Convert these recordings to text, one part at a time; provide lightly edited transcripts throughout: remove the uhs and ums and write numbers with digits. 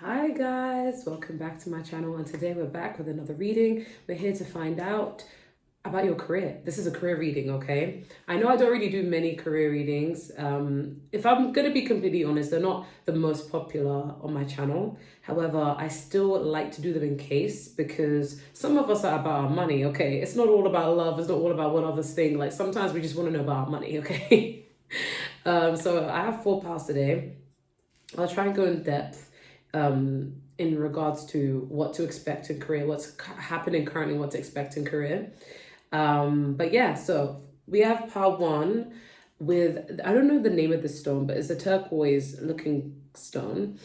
Hi guys, welcome back to my channel, and today we're back with another reading. We're here to find out about your career. This is a career reading, okay? I know I don't really do many career readings. If I'm gonna be completely honest, they're not the most popular on my channel. However, I still like to do them in case, because some of us are about our money, okay? It's not all about love, it's not all about one other thing. Like sometimes we just want to know about our money, okay? So I have 4 piles today. I'll try and go in depth in regards to what to expect in career, what's happening currently, what to expect in career. But yeah, so we have pile one with, I don't know the name of the stone, but it's a turquoise looking stone.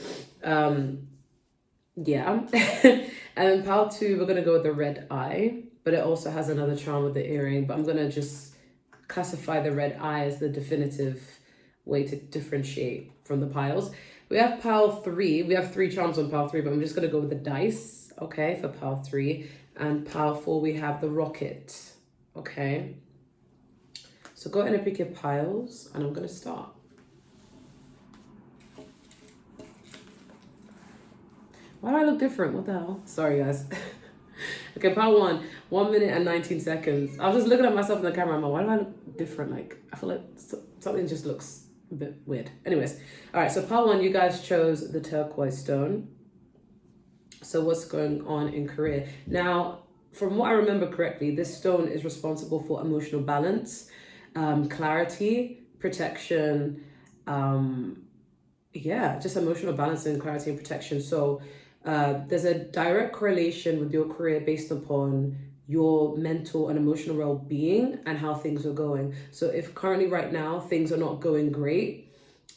Yeah. And then pile two, we're going to go with the red eye, but it also has another charm with the earring, but I'm going to just classify the red eye as the definitive way to differentiate from the piles. We have pile three. We have 3 charms on pile three, but I'm just going to go with the dice, okay, for pile three. And pile four, we have the rocket, okay? So go ahead and pick your piles, and I'm going to start. Why do I look different? What the hell? Sorry, guys. Okay, pile one, 1 minute and 19 seconds. I was just looking at myself in the camera. I'm like, why do I look different? Like, I feel like something just looks a bit weird. Anyways, all right, so pile one, you guys chose the turquoise stone. So what's going on in career? Now, from what I remember correctly, this stone is responsible for emotional balance, clarity, protection, just emotional balance and clarity and protection. So there's a direct correlation with your career based upon your mental and emotional well-being and how things are going. So if currently right now things are not going great,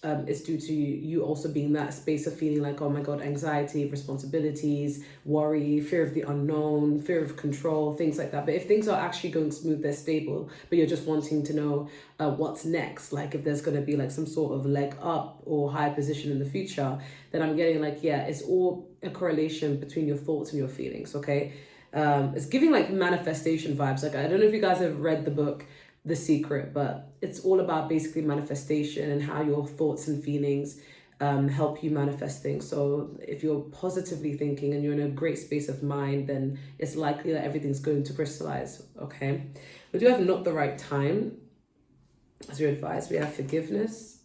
it's due to you also being that space of feeling like, oh my God, anxiety, responsibilities, worry, fear of the unknown, fear of control, things like that. But if things are actually going smooth, they're stable, but you're just wanting to know what's next, like if there's going to be like some sort of leg up or higher position in the future, then I'm getting like, yeah, it's all a correlation between your thoughts and your feelings, okay? It's giving like manifestation vibes. Like, I don't know if you guys have read the book The Secret, but it's all about basically manifestation and how your thoughts and feelings help you manifest things. So if you're positively thinking and you're in a great space of mind, then it's likely that everything's going to crystallize, okay? We do have not the right time as your advice. We have forgiveness.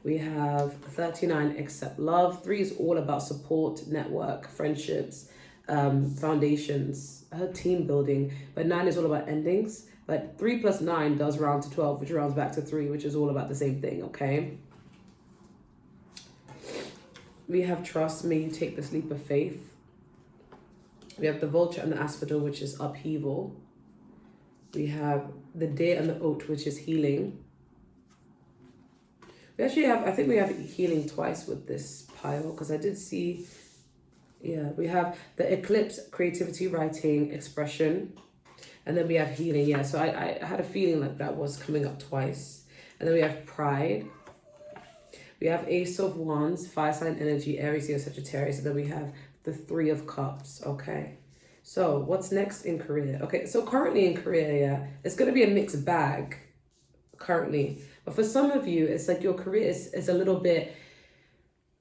We have 39, accept love. 3 is all about support, network, friendships, foundations, team building. But 9 is all about endings. But 3 plus 9 does round to 12, which rounds back to 3, which is all about the same thing, okay? We have trust, may you take this leap of faith. We have the vulture and the asphodel, which is upheaval. We have the deer and the oat, which is healing. We actually have, I think we have healing twice with this pile, because I did see, yeah, we have the eclipse, creativity, writing, expression. And then we have healing, yeah. So I had a feeling like that was coming up twice. And then we have pride. We have Ace of Wands, fire sign energy, Aries, Leo, Sagittarius. And then we have the 3 of Cups, okay? So what's next in career? Okay, so currently in career, yeah, it's going to be a mixed bag currently. But for some of you, it's like your career is a little bit,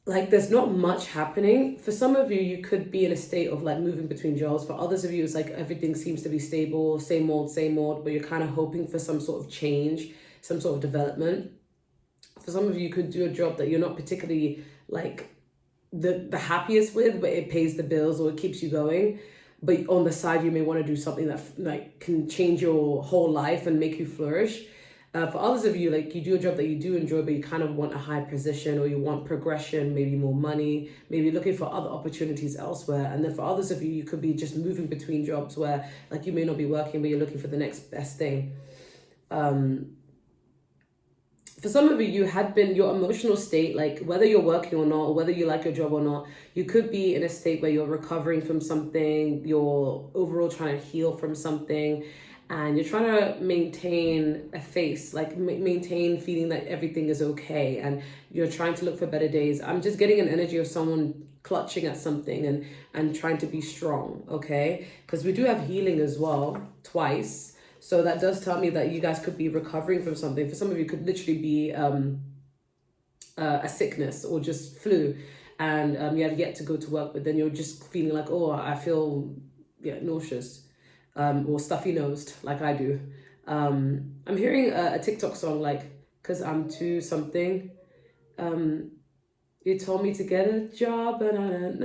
like there's not much happening. For some of you, you could be in a state of like moving between jobs. For others of you, it's like everything seems to be stable, same old, but you're kind of hoping for some sort of change, some sort of development. For some of you, you could do a job that you're not particularly like the happiest with, but it pays the bills or it keeps you going. But on the side, you may want to do something that like can change your whole life and make you flourish. For others of you, like you do a job that you do enjoy, but you kind of want a high position or you want progression, maybe more money, maybe looking for other opportunities elsewhere. And then for others of you, you could be just moving between jobs where like you may not be working, but you're looking for the next best thing. For some of you, you had been, your emotional state, like whether you're working or not, or whether you like your job or not, you could be in a state where you're recovering from something, you're overall trying to heal from something, and you're trying to maintain a face, like maintain feeling that everything is okay, and you're trying to look for better days. I'm just getting an energy of someone clutching at something and trying to be strong, okay? Because we do have healing as well, twice. So that does tell me that you guys could be recovering from something. For some of you, could literally be a sickness or just flu. and you have yet to go to work, but then you're just feeling like, oh, I feel nauseous, or stuffy nosed like I do. I'm hearing a TikTok song like, because I'm too something. You told me to get a job, and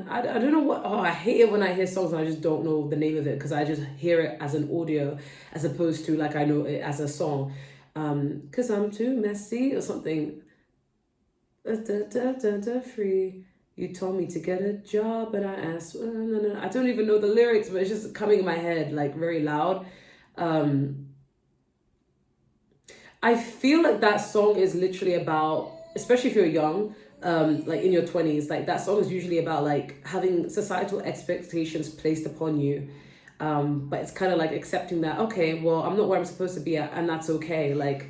I don't know what. Oh, I hate it when I hear songs and I just don't know the name of it because I just hear it as an audio as opposed to like I know it as a song. Because I'm too messy or something. Free. You told me to get a job, and I asked. I don't even know the lyrics, but it's just coming in my head like very loud. I feel like that song is literally about, especially if you're young, like in your 20s, like that song is usually about like having societal expectations placed upon you. But it's kind of like accepting that, okay, well, I'm not where I'm supposed to be at, and that's okay. Like,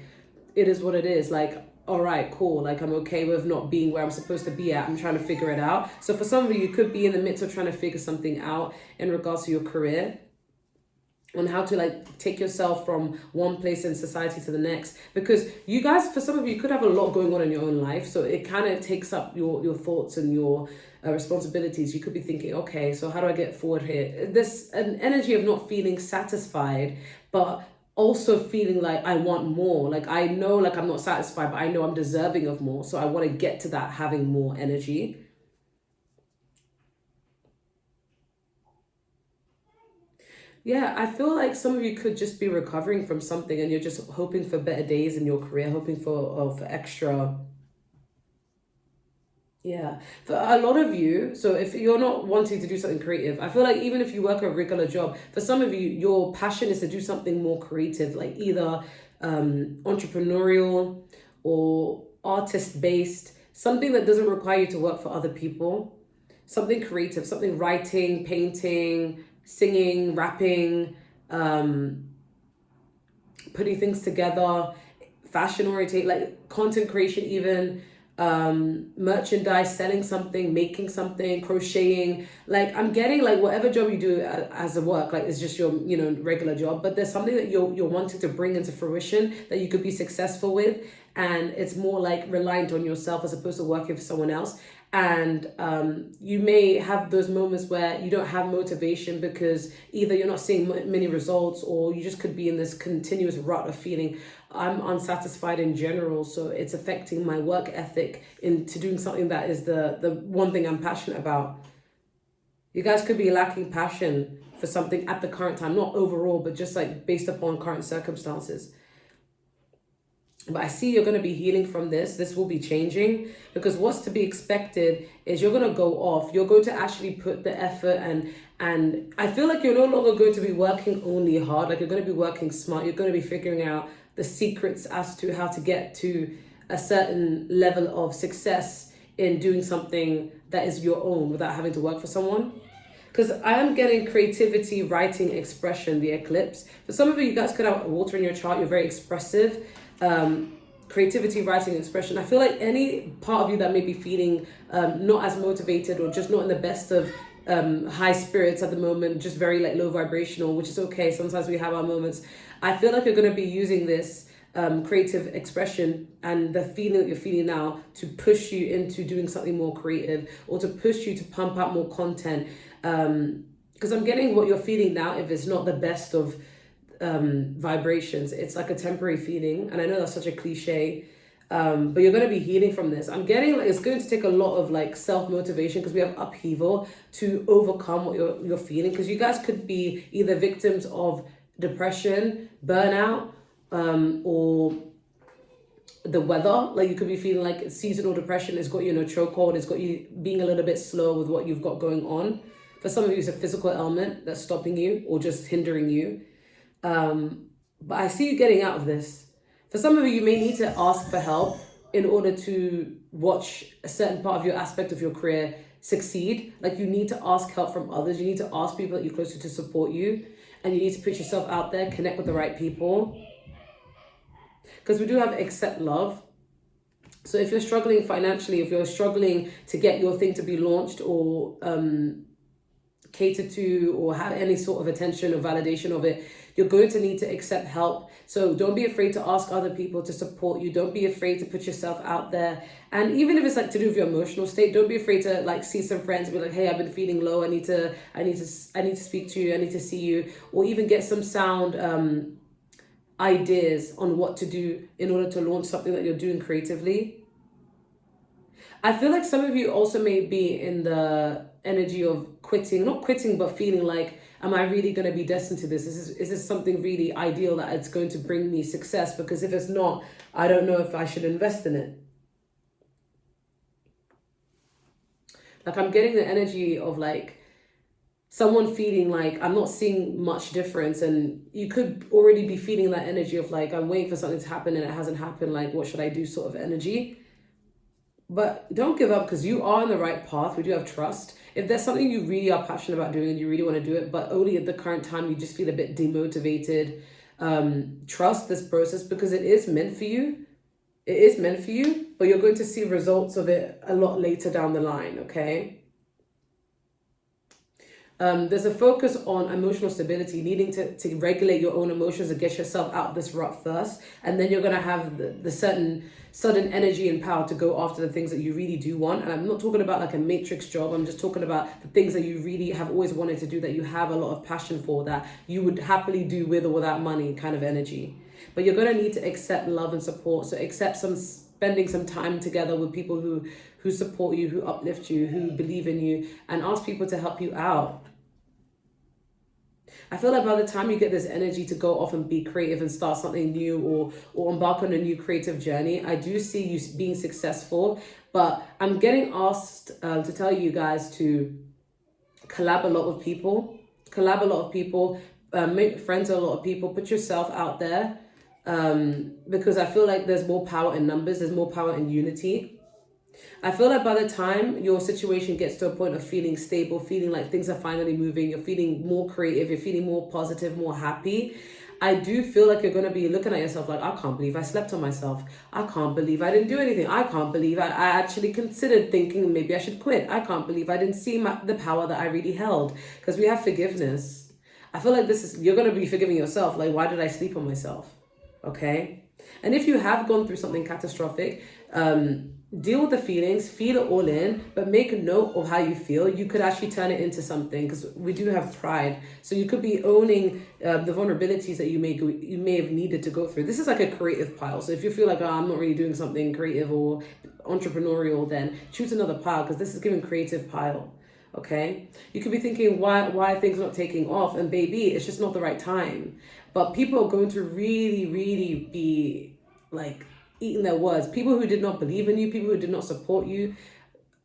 it is what it is. Like, all right, cool. Like, I'm okay with not being where I'm supposed to be at. I'm trying to figure it out. So for some of you could be in the midst of trying to figure something out in regards to your career, on how to like take yourself from one place in society to the next, because you guys, for some of you, could have a lot going on in your own life, so it kind of takes up your thoughts and your responsibilities. You could be thinking, okay, so how do I get forward here? There's an energy of not feeling satisfied, but also feeling like I want more. Like I know, like I'm not satisfied, but I know I'm deserving of more, so I want to get to that having more energy. Yeah, I feel like some of you could just be recovering from something and you're just hoping for better days in your career, hoping for extra. Yeah, for a lot of you, so if you're not wanting to do something creative, I feel like even if you work a regular job, for some of you, your passion is to do something more creative, like either entrepreneurial or artist based, something that doesn't require you to work for other people, something creative, something writing, painting, singing, rapping, um, putting things together, fashion oriented, like content creation, even merchandise, selling something, making something, crocheting. Like I'm getting like whatever job you do as a work, like it's just your regular job, but there's something that you're wanting to bring into fruition that you could be successful with, and it's more like reliant on yourself as opposed to working for someone else. And you may have those moments where you don't have motivation because either you're not seeing many results, or you just could be in this continuous rut of feeling I'm unsatisfied in general, so it's affecting my work ethic into doing something that is the one thing I'm passionate about. You guys could be lacking passion for something at the current time, not overall, but just like based upon current circumstances. But I see you're going to be healing from this. This will be changing, because what's to be expected is you're going to go off. You're going to actually put the effort, and I feel like you're no longer going to be working only hard. Like you're going to be working smart. You're going to be figuring out the secrets as to how to get to a certain level of success in doing something that is your own without having to work for someone. Because I am getting creativity, writing, expression, the eclipse. For some of you guys could have water in your chart. You're very expressive. Creativity, writing, expression. I feel like any part of you that may be feeling not as motivated, or just not in the best of high spirits at the moment, just very like low vibrational, which is okay. Sometimes we have our moments. I feel like you're going to be using this creative expression and the feeling that you're feeling now to push you into doing something more creative, or to push you to pump out more content. Because I'm getting what you're feeling now, if it's not the best of vibrations, it's like a temporary feeling, and I know that's such a cliche, but you're going to be healing from this. I'm getting like it's going to take a lot of like self-motivation, because we have upheaval to overcome what you're feeling, because you guys could be either victims of depression, burnout, or the weather. Like you could be feeling like seasonal depression has got you in a chokehold, it's got you being a little bit slow with what you've got going on. For some of you, it's a physical ailment that's stopping you or just hindering you. But I see you getting out of this. For some of you, you may need to ask for help in order to watch a certain part of your aspect of your career succeed. Like you need to ask help from others. You need to ask people that you're closer to support you. And you need to put yourself out there, connect with the right people. Because we do have accept love. So if you're struggling financially, if you're struggling to get your thing to be launched, or cater to or have any sort of attention or validation of it, you're going to need to accept help. So don't be afraid to ask other people to support you. Don't be afraid to put yourself out there. And even if it's like to do with your emotional state, don't be afraid to like see some friends and be like, hey, I've been feeling low. I need to speak to you. I need to see you. Or even get some sound ideas on what to do in order to launch something that you're doing creatively. I feel like some of you also may be in the energy of quitting, not quitting, but feeling like, am I really going to be destined to this? Is this something really ideal that it's going to bring me success? Because if it's not, I don't know if I should invest in it. Like I'm getting the energy of like someone feeling like I'm not seeing much difference, and you could already be feeling that energy of like, I'm waiting for something to happen and it hasn't happened. Like, what should I do sort of energy? But don't give up, because you are on the right path. We do have trust. If there's something you really are passionate about doing and you really want to do it, but only at the current time you just feel a bit demotivated, trust this process, because it is meant for you. It is meant for you, but you're going to see results of it a lot later down the line, okay? There's a focus on emotional stability, needing to regulate your own emotions and get yourself out of this rut first. And then you're going to have the certain sudden energy and power to go after the things that you really do want. And I'm not talking about like a matrix job. I'm just talking about the things that you really have always wanted to do, that you have a lot of passion for, that you would happily do with or without money kind of energy. But you're going to need to accept love and support. So accept spending some time together with people who support you, who uplift you, who believe in you, and ask people to help you out. I feel like by the time you get this energy to go off and be creative and start something new or embark on a new creative journey, I do see you being successful. But I'm getting asked to tell you guys to collab a lot with people, make friends with a lot of people, put yourself out there, because I feel like there's more power in numbers, there's more power in unity. I feel like by the time your situation gets to a point of feeling stable, feeling like things are finally moving, you're feeling more creative, you're feeling more positive, more happy, I do feel like you're going to be looking at yourself like, I can't believe I slept on myself. I can't believe I didn't do anything. I can't believe I actually considered thinking maybe I should quit. I can't believe I didn't see the power that I really held. Because we have forgiveness. I feel like you're going to be forgiving yourself. Like, why did I sleep on myself? Okay? And if you have gone through something catastrophic, deal with the feelings, feel it all in, but make a note of how you feel. You could actually turn it into something, because we do have pride. So you could be owning the vulnerabilities that you may have needed to go through. This is like a creative pile. So if you feel like, oh, I'm not really doing something creative or entrepreneurial, then choose another pile, because this is giving creative pile. Okay, you could be thinking, why things not taking off, and baby, it's just not the right time. But people are going to really, really be like eating their words. People who did not believe in you, people who did not support you,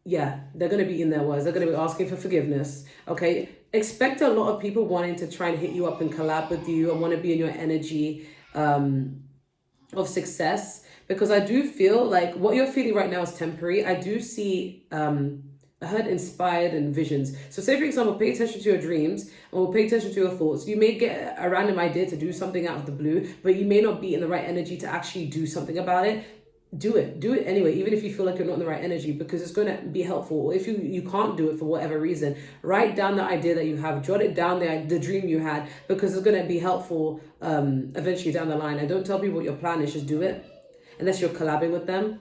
yeah, they're going to be eating their words. They're going to be asking for forgiveness. Okay, expect a lot of people wanting to try and hit you up and collab with you and want to be in your energy of success, because I do feel like what you're feeling right now is temporary. I do see I heard inspired and visions. So say, for example, pay attention to your dreams or pay attention to your thoughts. You may get a random idea to do something out of the blue, but you may not be in the right energy to actually do something about it. Do it anyway, even if you feel like you're not in the right energy, because it's going to be helpful. If you can't do it for whatever reason, write down the idea that you have, jot it down, the dream you had, because it's going to be helpful eventually down the line. And don't tell people what your plan is, just do it, unless you're collabing with them.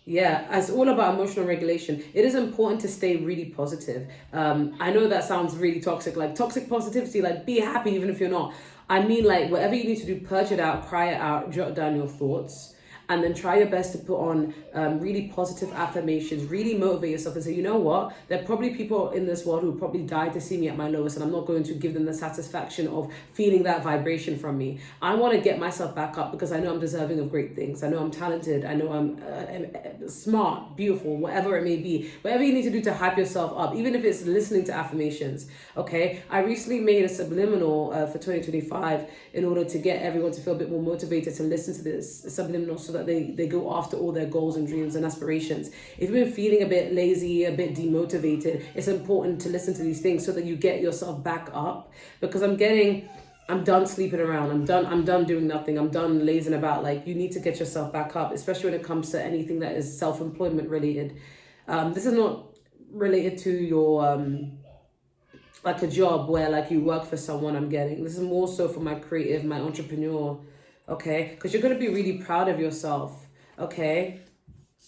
Yeah, it's all about emotional regulation. It is important to stay really positive. I know that sounds really toxic, like toxic positivity, like be happy even if you're not. I mean, like whatever you need to do, purge it out, cry it out, jot down your thoughts, and then try your best to put on really positive affirmations, really motivate yourself and say, you know what, there are probably people in this world who probably died to see me at my lowest, and I'm not going to give them the satisfaction of feeling that vibration from me. I want to get myself back up, because I know I'm deserving of great things. I know I'm talented. I know I'm smart, beautiful, whatever it may be. Whatever you need to do to hype yourself up, even if it's listening to affirmations, okay? I recently made a subliminal for 2025 in order to get everyone to feel a bit more motivated to listen to this subliminal, so that they go after all their goals and dreams and aspirations. If you've been feeling a bit lazy, a bit demotivated, it's important to listen to these things so that you get yourself back up. Because I'm done sleeping around. I'm done doing nothing. I'm done lazing about. Like, you need to get yourself back up, especially when it comes to anything that is self-employment related. This is not related to your like a job where like you work for someone. I'm getting this is more so for my creative, my entrepreneur, okay? Because you're going to be really proud of yourself, okay?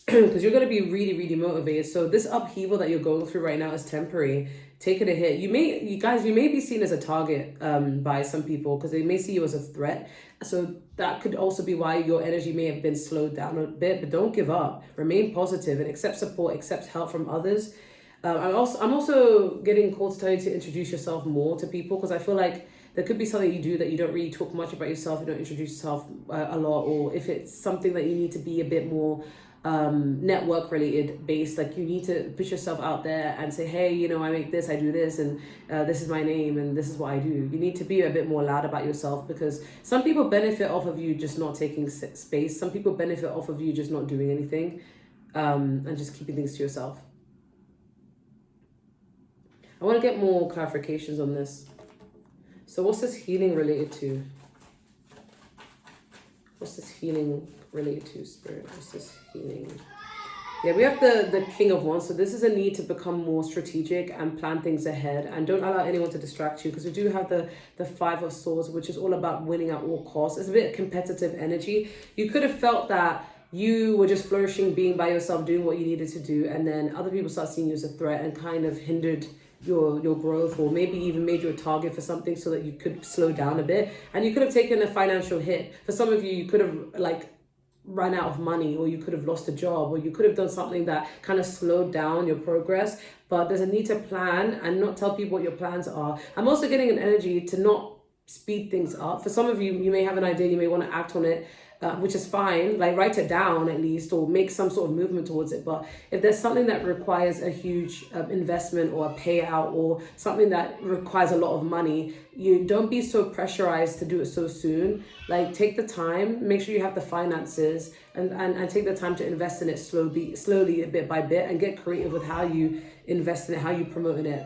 Because you're going to be really, really motivated. So this upheaval that you're going through right now is temporary. Take it a hit. You may be seen as a target by some people because they may see you as a threat. So that could also be why your energy may have been slowed down a bit. But don't give up. Remain positive and accept support, accept help from others. I'm also getting called to tell you to introduce yourself more to people, because I feel like there could be something you do that you don't really talk much about yourself. You don't introduce yourself a lot, or if it's something that you need to be a bit more network related based, like you need to put yourself out there and say, hey, you know, I make this, I do this, and this is my name and this is what I do. You need to be a bit more loud about yourself, because some people benefit off of you just not taking space. Some people benefit off of you just not doing anything, and just keeping things to yourself. I want to get more clarifications on this. So what's this healing related to? What's this healing related to, Spirit? What's this healing? Yeah, we have the King of Wands. So this is a need to become more strategic and plan things ahead. And don't allow anyone to distract you, because we do have the Five of Swords, which is all about winning at all costs. It's a bit of competitive energy. You could have felt that you were just flourishing, being by yourself, doing what you needed to do. And then other people start seeing you as a threat and kind of hindered your growth, or maybe even made you a target for something so that you could slow down a bit. And you could have taken a financial hit. For some of you, you could have like run out of money, or you could have lost a job, or you could have done something that kind of slowed down your progress. But there's a need to plan and not tell people what your plans are. I'm also getting an energy to not speed things up. For some of you, you may have an idea, you may want to act on it, which is fine. Like, write it down at least, or make some sort of movement towards it. But if there's something that requires a huge investment or a payout, or something that requires a lot of money, you don't be so pressurized to do it so soon. Like, take the time, make sure you have the finances, and take the time to invest in it slowly, a bit by bit, and get creative with how you invest in it, how you promote in it.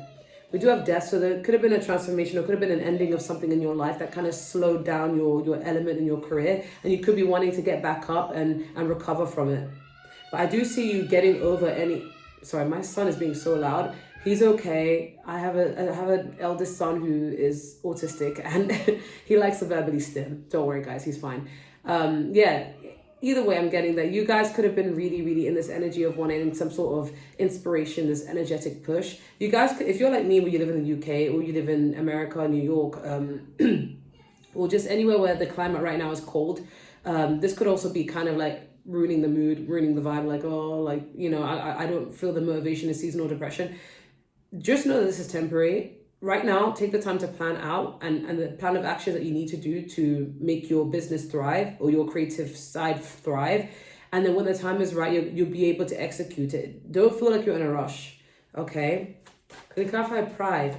We do have death, so there could have been a transformation, or could have been an ending of something in your life that kind of slowed down your element in your career, and you could be wanting to get back up and recover from it. But I do see you getting over any... Sorry, my son is being so loud. He's okay. I have an eldest son who is autistic, and he likes to verbally stim. Don't worry, guys, he's fine. Yeah. Either way, I'm getting that you guys could have been really, really in this energy of wanting some sort of inspiration, this energetic push. You guys, if you're like me, where you live in the UK, or you live in America, New York, or just anywhere where the climate right now is cold, this could also be kind of like ruining the mood, ruining the vibe. Like, oh, like, you know, I don't feel the motivation in seasonal depression. Just know that this is temporary. Right now, take the time to plan out and the plan of action that you need to do to make your business thrive, or your creative side thrive. And then when the time is right, you'll be able to execute it. Don't feel like you're in a rush, okay? Can you clarify pride?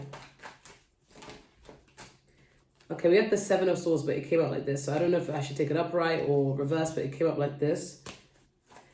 Okay, we have the Seven of Swords, but it came out like this. So I don't know if I should take it upright or reverse, but it came up like this.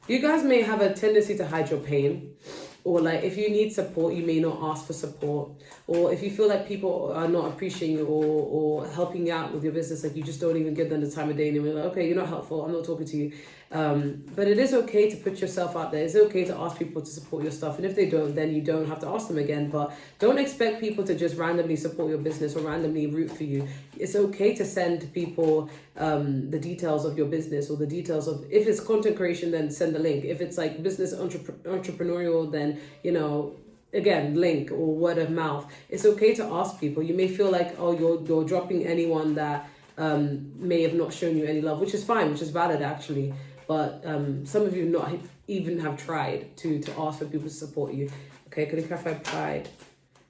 You guys may have a tendency to hide your pain. Or like, if you need support, you may not ask for support. Or if you feel like people are not appreciating you or helping you out with your business, like you just don't even give them the time of day, and you're like, okay, you're not helpful, I'm not talking to you. But it is okay to put yourself out there. It's okay to ask people to support your stuff. And if they don't, then you don't have to ask them again. But don't expect people to just randomly support your business or randomly root for you. It's okay to send people the details of your business, or the details of, if it's content creation, then send the link. If it's like business entrepreneurial, then, you know, again, link or word of mouth. It's okay to ask people. You may feel like, oh, you're dropping anyone that may have not shown you any love, which is fine, which is valid actually. But some of you not even have tried to ask for people to support you. Okay, can you clarify pride?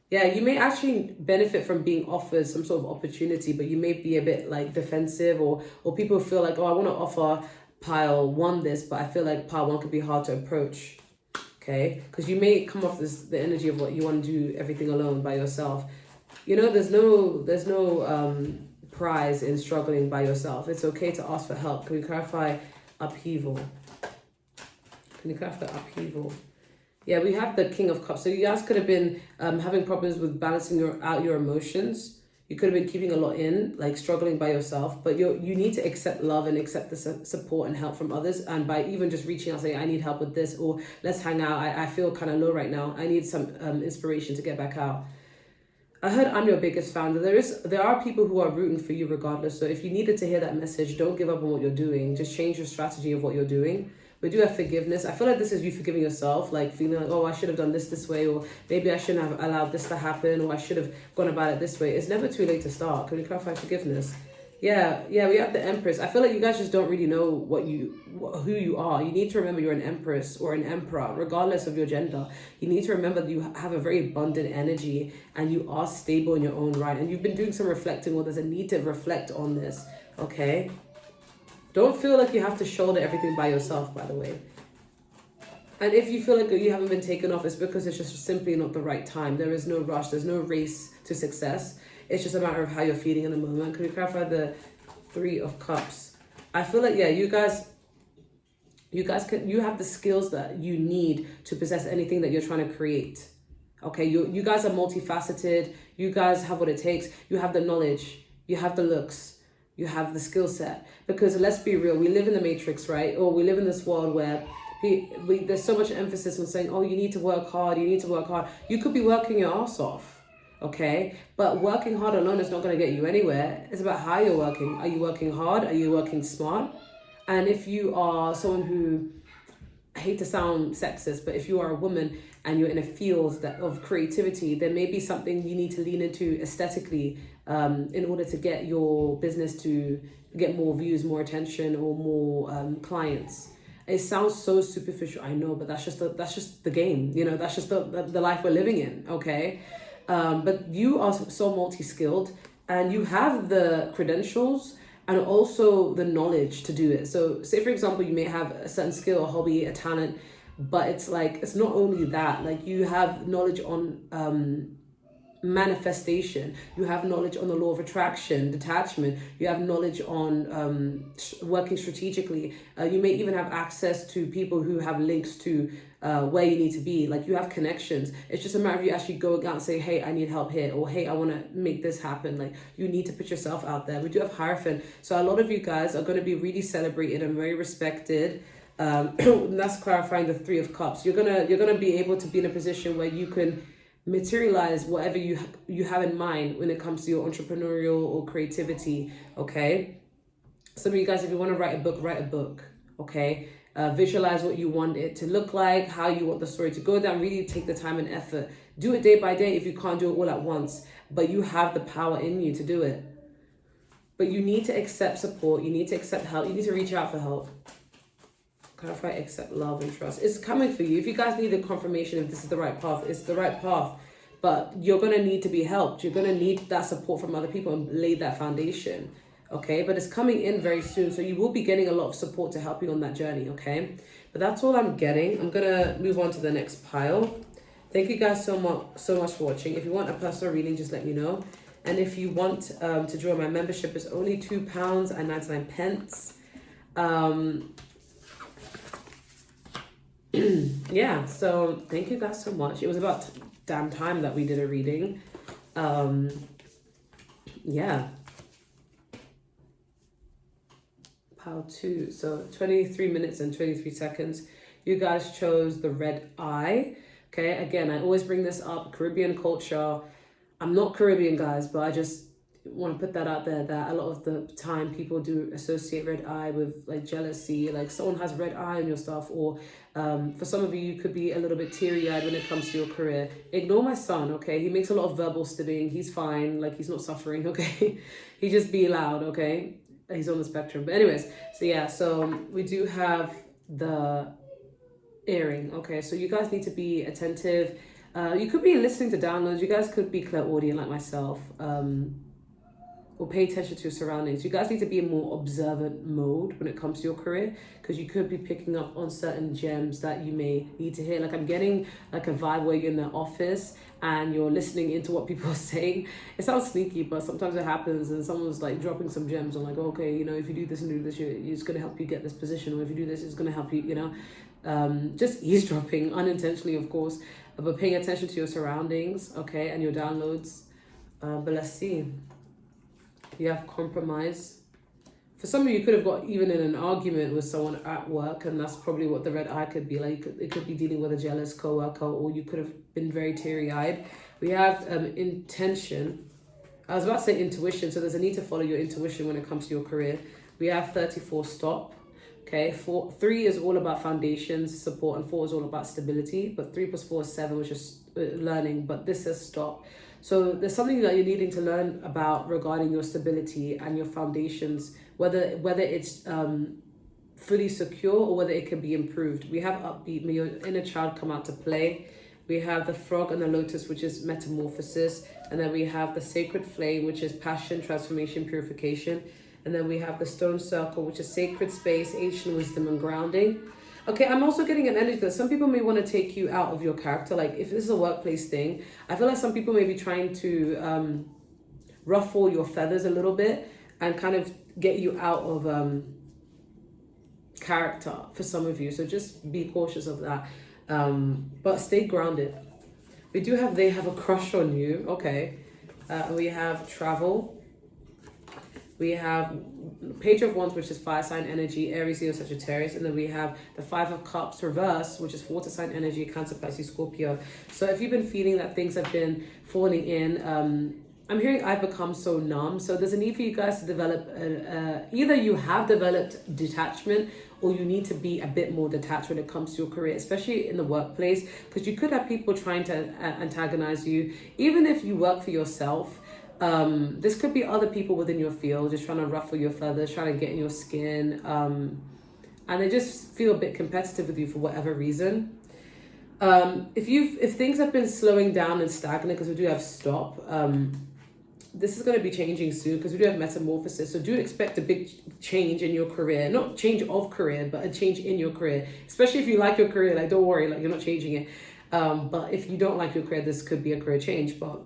Yeah, you may actually benefit from being offered some sort of opportunity, but you may be a bit like defensive, or people feel like, oh, I want to offer pile one this, but I feel like pile one could be hard to approach. Okay, because you may come off the energy of what you want to do everything alone by yourself. You know, there's no prize in struggling by yourself. It's okay to ask for help. Can we clarify upheaval? Can you clarify upheaval? Yeah, we have the King of Cups. So you guys could have been having problems with balancing out your emotions. You could have been keeping a lot in, like struggling by yourself, but you need to accept love and accept the support and help from others. And by even just reaching out, saying, I need help with this, or let's hang out. I feel kind of low right now. I need some inspiration to get back out. I heard I'm your biggest fan. There are people who are rooting for you regardless. So if you needed to hear that message, don't give up on what you're doing. Just change your strategy of what you're doing. We do have forgiveness. I feel like this is you forgiving yourself, like feeling like, oh, I should have done this way, or maybe I shouldn't have allowed this to happen, or I should have gone about it this way. It's never too late to start. Can we clarify forgiveness? Yeah, we have the Empress. I feel like you guys just don't really know who you are. You need to remember you're an Empress or an Emperor, regardless of your gender. You need to remember that you have a very abundant energy and you are stable in your own right. And you've been doing some reflecting, or there's a need to reflect on this, okay? Don't feel like you have to shoulder everything by yourself, by the way. And if you feel like you haven't been taken off, it's because it's just simply not the right time. There is no rush. There's no race to success. It's just a matter of how you're feeling in the moment. Can we clarify the 3 of Cups? I feel like, yeah, you guys have the skills that you need to possess anything that you're trying to create. Okay, you guys are multifaceted. You guys have what it takes. You have the knowledge. You have the looks. You have the skill set. Because let's be real, we live in the matrix, right? Or we live in this world where there's so much emphasis on saying, oh, you need to work hard. You need to work hard. You could be working your ass off. Okay, but working hard alone is not going to get you anywhere. It's about how you're working. Are you working hard? Are you working smart? And if you are someone who, I hate to sound sexist, but if you are a woman and you're in a field of creativity, there may be something you need to lean into aesthetically in order to get your business to get more views, more attention, or more clients. It sounds so superficial, I know, but that's just the game. You know, that's just the life we're living in. Okay. But you are so multi-skilled and you have the credentials and also the knowledge to do it. So say, for example, you may have a certain skill, a hobby, a talent, but it's like, it's not only that, like you have knowledge on manifestation, you have knowledge on the law of attraction, detachment, you have knowledge on working strategically, you may even have access to people who have links to where you need to be, like you have connections. It's just a matter of you actually going out and say, hey, I need help here, or hey, I want to make this happen. Like you need to put yourself out there. We do have Hierophant, so a lot of you guys are going to be really celebrated and very respected. That's clarifying the 3 of Cups. You're gonna be able to be in a position where you can materialize whatever you have in mind when it comes to your entrepreneurial or creativity. Okay, some of you guys, if you want to write a book. Okay, visualize what you want it to look like, how you want the story to go down. Really take the time and effort. Do it day by day if you can't do it all at once, but you have the power in you to do it. But you need to accept support. You need to accept help. You need to reach out for help. Clarify, accept love and trust. It's coming for you. If you guys need a confirmation if this is the right path, it's the right path. But you're going to need to be helped. You're going to need that support from other people and lay that foundation. Okay, but it's coming in very soon. So you will be getting a lot of support to help you on that journey. Okay, but that's all I'm getting. I'm going to move on to the next pile. Thank you guys so much for watching. If you want a personal reading, just let me know. And if you want to join my membership, it's only £2.99. Yeah, so thank you guys so much. It was about damn time that we did a reading. Yeah. Pile 2. So 23 minutes and 23 seconds. You guys chose the red eye. Okay, again, I always bring this up. Caribbean culture. I'm not Caribbean, guys, but I just want to put that out there, that a lot of the time people do associate red eye with like jealousy, like someone has red eye on your stuff, or for some of you could be a little bit teary-eyed when it comes to your career. Ignore my son, okay? He makes a lot of verbal stibbing. He's fine, like he's not suffering, okay? He just be loud, okay? He's on the spectrum. But anyways, so yeah, so we do have the earring, okay? So you guys need to be attentive. You could be listening to downloads. You guys could be clairaudient like myself. Or pay attention to your surroundings. You guys need to be in more observant mode when it comes to your career, because you could be picking up on certain gems that you may need to hear. Like I'm getting like a vibe where you're in the office and you're listening into what people are saying. It sounds sneaky, but sometimes it happens, and someone's like dropping some gems on like, okay, you know, if you do this and do this, it's going to help you get this position, or if you do this, it's going to help you, you know, just eavesdropping unintentionally, of course, but paying attention to your surroundings, okay, and your downloads. But let's see. You have compromise. For some of you, could have got even in an argument with someone at work, and that's probably what the red eye could be like. It could be dealing with a jealous coworker, or you could have been very teary-eyed. We have intention. I was about to say intuition, so there's a need to follow your intuition when it comes to your career. We have 34, stop. Okay, 3 is all about foundations, support, and 4 is all about stability. But 3 plus 4 is 7, which is learning. But this says stop. So there's something that you're needing to learn about regarding your stability and your foundations, whether it's fully secure or whether it can be improved. We have upbeat, may your inner child come out to play. We have the frog and the lotus, which is metamorphosis. And then we have the sacred flame, which is passion, transformation, purification. And then we have the stone circle, which is sacred space, ancient wisdom, and grounding. Okay, I'm also getting an energy that some people may want to take you out of your character. Like if this is a workplace thing, I feel like some people may be trying to ruffle your feathers a little bit and kind of get you out of character for some of you. So just be cautious of that. But stay grounded. We do have, they have a crush on you. Okay. We have travel. We have Page of Wands, which is fire sign energy, Aries, Leo, Sagittarius. And then we have the 5 of Cups reverse, which is water sign energy, Cancer, Pisces, Scorpio. So if you've been feeling that things have been falling in, I'm hearing I've become so numb. So there's a need for you guys to develop, either you have developed detachment or you need to be a bit more detached when it comes to your career, especially in the workplace, because you could have people trying to antagonize you. Even if you work for yourself, this could be other people within your field just trying to ruffle your feathers, trying to get in your skin, and they just feel a bit competitive with you for whatever reason. If things have been slowing down and stagnant, because we do have stop, this is going to be changing soon because we do have metamorphosis. So do expect a big change in your career, not change of career, but a change in your career. Especially if you like your career, like don't worry, like you're not changing it. But if you don't like your career, this could be a career change. But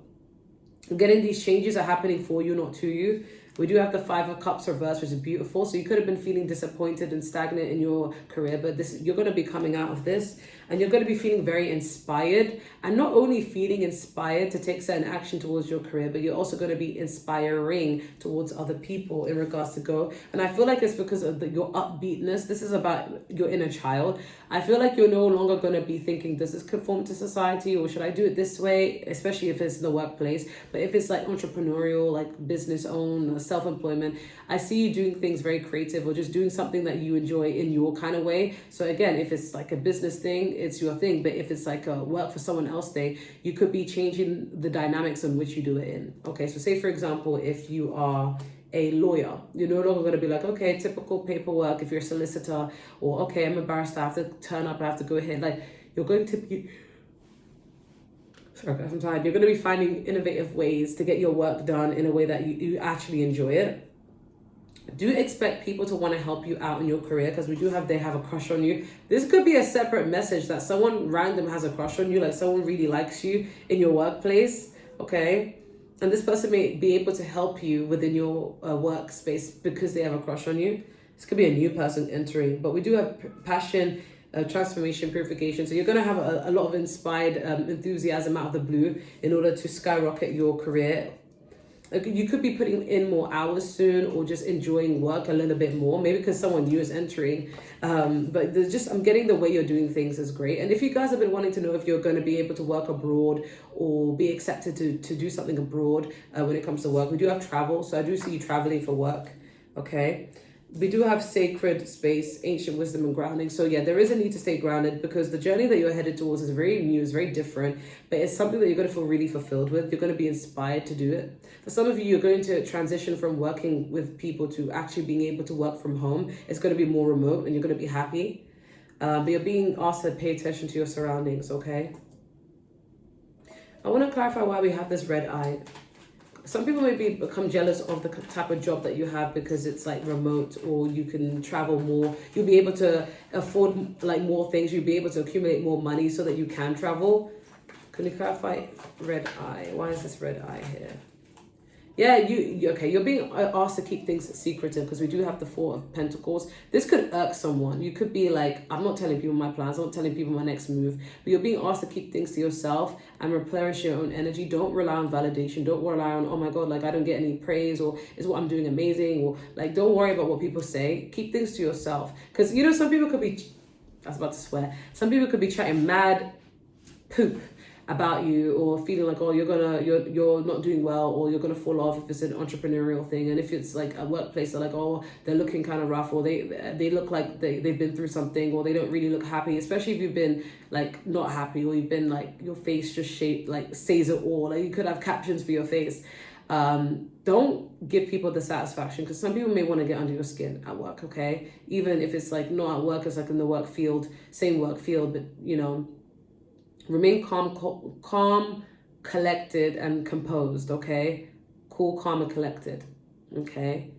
getting these changes are happening for you, not to you. We do have the 5 of Cups reverse, which is beautiful. So you could have been feeling disappointed and stagnant in your career, but you're going to be coming out of this and you're going to be feeling very inspired, and not only feeling inspired to take certain action towards your career, but you're also going to be inspiring towards other people in regards to go. And I feel like it's because of your upbeatness. This is about your inner child. I feel like you're no longer going to be thinking, does this conform to society or should I do it this way? Especially if it's in the workplace. But if it's like entrepreneurial, like business owned, self-employment, I see you doing things very creative or just doing something that you enjoy in your kind of way. So again, if it's like a business thing, it's your thing. But if it's like a work for someone else thing, you could be changing the dynamics in which you do it in. Okay, so say for example, if you are a lawyer, you're no longer going to be like, okay, typical paperwork. If you're a solicitor, or okay, I'm a barrister, I have to turn up, I have to go ahead. Like you're going to be, sorry guys, I'm tired. You're going to be finding innovative ways to get your work done in a way that you actually enjoy it. Do expect people to want to help you out in your career, because they have a crush on you. This could be a separate message that someone random has a crush on you, like someone really likes you in your workplace, okay? And this person may be able to help you within your workspace because they have a crush on you. This could be a new person entering, but we do have passion, transformation, purification. So you're going to have a lot of inspired enthusiasm out of the blue in order to skyrocket your career. You could be putting in more hours soon, or just enjoying work a little bit more, maybe because someone new is entering. But I'm getting the way you're doing things is great. And if you guys have been wanting to know if you're going to be able to work abroad or be accepted to do something abroad when it comes to work, we do have travel. So I do see you traveling for work. Okay. We do have sacred space, ancient wisdom, and grounding. So yeah, there is a need to stay grounded because the journey that you're headed towards is very new, is very different, but it's something that you're going to feel really fulfilled with. You're going to be inspired to do it. For some of you, you're going to transition from working with people to actually being able to work from home. It's going to be more remote and you're going to be happy. But you're being asked to pay attention to your surroundings, okay? I want to clarify why we have this red eye. Some people may become jealous of the type of job that you have because it's like remote, or you can travel more. You'll be able to afford like more things. You'll be able to accumulate more money so that you can travel. Can you clarify red eye? Why is this red eye here? Yeah, okay. You're being asked to keep things secretive because we do have the Four of Pentacles. This could irk someone. You could be like, I'm not telling people my plans, I'm not telling people my next move, but you're being asked to keep things to yourself and replenish your own energy. Don't rely on validation. Don't rely on, oh my God, like I don't get any praise, or is what I'm doing amazing, or like don't worry about what people say. Keep things to yourself. Because you know, some people could be, I was about to swear, some people could be chatting mad poop about you, or feeling like, oh, you're not doing well, or you're gonna fall off if it's an entrepreneurial thing. And if it's like a workplace, they're like, oh, they're looking kind of rough, or they look like they've been through something, or they don't really look happy, especially if you've been like not happy, or you've been like your face just shaped like says it all. Like you could have captions for your face. Don't give people the satisfaction, because some people may want to get under your skin at work, okay? Even if it's like not at work, it's like in the work field, same work field, but you know, remain calm, collected, and composed, okay? Cool, calm, and collected, okay?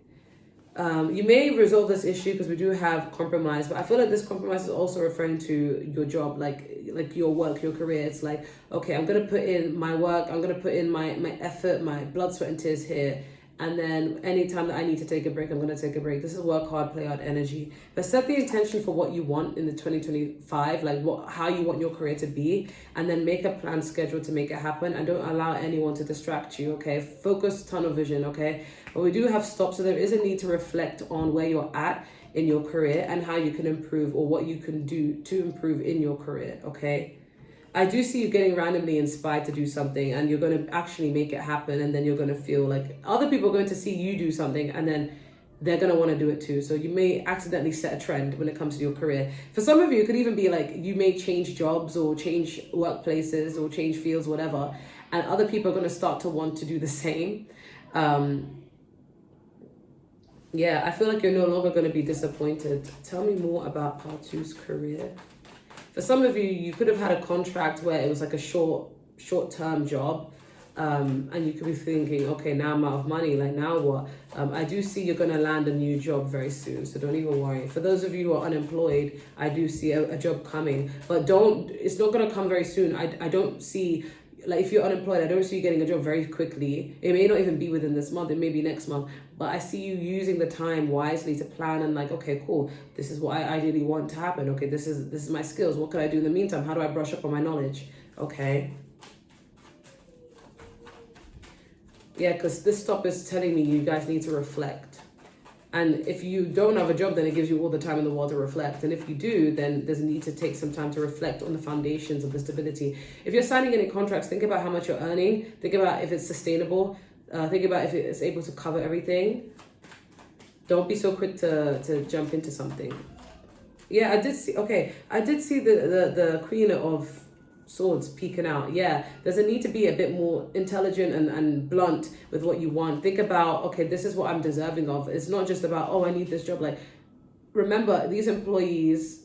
You may resolve this issue because we do have compromise, but I feel like this compromise is also referring to your job, like your work, your career. It's like, okay, I'm gonna put in my work, I'm gonna put in my effort, my blood, sweat, and tears here. And then anytime that I need to take a break, I'm going to take a break. This is work hard, play hard energy. But set the intention for what you want in the 2025, like how you want your career to be, and then make a plan schedule to make it happen. And don't allow anyone to distract you, okay? Focus, tunnel vision, okay? But we do have stops, so there is a need to reflect on where you're at in your career and how you can improve, or what you can do to improve in your career, okay? I do see you getting randomly inspired to do something, and you're going to actually make it happen, and then you're going to feel like other people are going to see you do something, and then they're going to want to do it too. So you may accidentally set a trend when it comes to your career. For some of you, it could even be like you may change jobs or change workplaces or change fields, whatever, and other people are going to start to want to do the same. Yeah, I feel like you're no longer going to be disappointed. Tell me more about Part 2's career. For some of you, you could have had a contract where it was like a short-term job, and you could be thinking, okay, now I'm out of money, like now what? I do see you're going to land a new job very soon, so don't even worry. For those of you who are unemployed, I do see a job coming, but it's not going to come very soon. I don't see, like if you're unemployed, I don't see you getting a job very quickly. It may not even be within this month, it may be next month, but I see you using the time wisely to plan and like, okay, cool, this is what I ideally want to happen. Okay, this is my skills. What can I do in the meantime? How do I brush up on my knowledge? Okay. Yeah, because this stop is telling me you guys need to reflect. And if you don't have a job, then it gives you all the time in the world to reflect. And if you do, then there's a need to take some time to reflect on the foundations of the stability. If you're signing any contracts, think about how much you're earning. Think about if it's sustainable. Think about if it's able to cover everything. Don't be so quick to jump into something. Yeah, I did see the Queen of Swords peeking out. Yeah, there's a need to be a bit more intelligent and blunt with what you want. Think about, okay, this is what I'm deserving of. It's not just about, oh, I need this job. Like, remember, these employers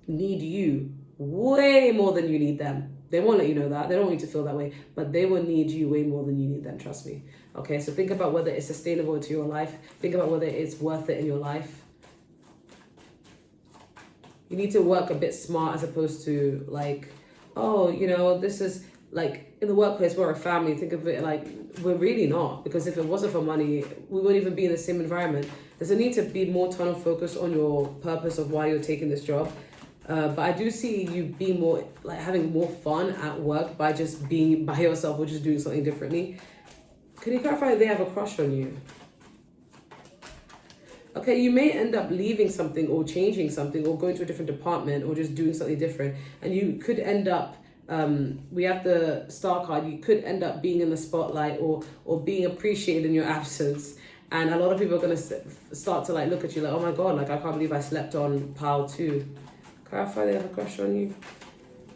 need you way more than you need them. They won't let you know that. They don't want you to feel that way, but they will need you way more than you need them, trust me. Okay, so think about whether it's sustainable into your life. Think about whether it's worth it in your life. You need to work a bit smart as opposed to like, oh, you know, this is like in the workplace, we're a family. Think of it like we're really not, because if it wasn't for money, we wouldn't even be in the same environment. There's a need to be more tunnel focused on your purpose of why you're taking this job. But I do see you being more like having more fun at work by just being by yourself or just doing something differently. Can you clarify if they have a crush on you? Okay, you may end up leaving something or changing something or going to a different department or just doing something different. And you could end up, we have the star card, you could end up being in the spotlight or being appreciated in your absence. And a lot of people are going to start to like look at you like, oh my God, like I can't believe I slept on pile 2. Clarify they have a crush on you.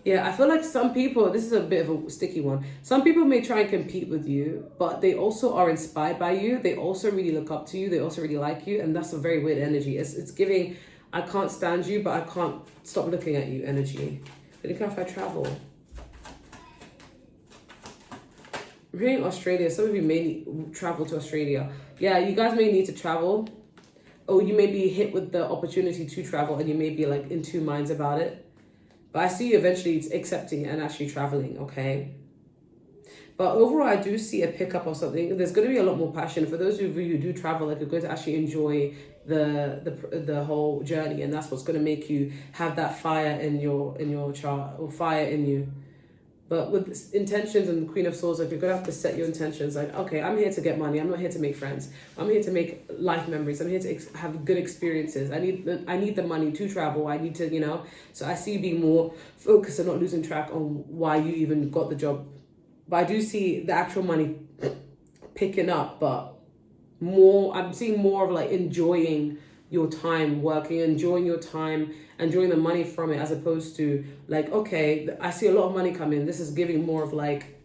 Yeah, I feel like some people, this is a bit of a sticky one. Some people may try and compete with you, but they also are inspired by you. They also really look up to you. They also really like you. And that's a very weird energy. It's giving, I can't stand you, but I can't stop looking at you energy. But you clarify travel. I'm hearing Australia. Some of you may travel to Australia. Yeah, you guys may need to travel. Or you may be hit with the opportunity to travel and you may be like in two minds about it. But I see you eventually accepting it and actually traveling, okay? But overall, I do see a pickup of something. There's going to be a lot more passion for those of you who do travel. Like, you're going to actually enjoy the whole journey, and that's what's going to make you have that fire in your chart, or fire in you. But with intentions and the Queen of Swords, like, you're gonna have to set your intentions. Like, okay, I'm here to get money. I'm not here to make friends. I'm here to make life memories. I'm here to have good experiences. I need the money to travel. I need to, So I see you being more focused and not losing track on why you even got the job. But I do see the actual money picking up, but I'm seeing more of like enjoying your time working, enjoying your time, enjoying the money from it, as opposed to like, okay, I see a lot of money coming. This is giving more of like,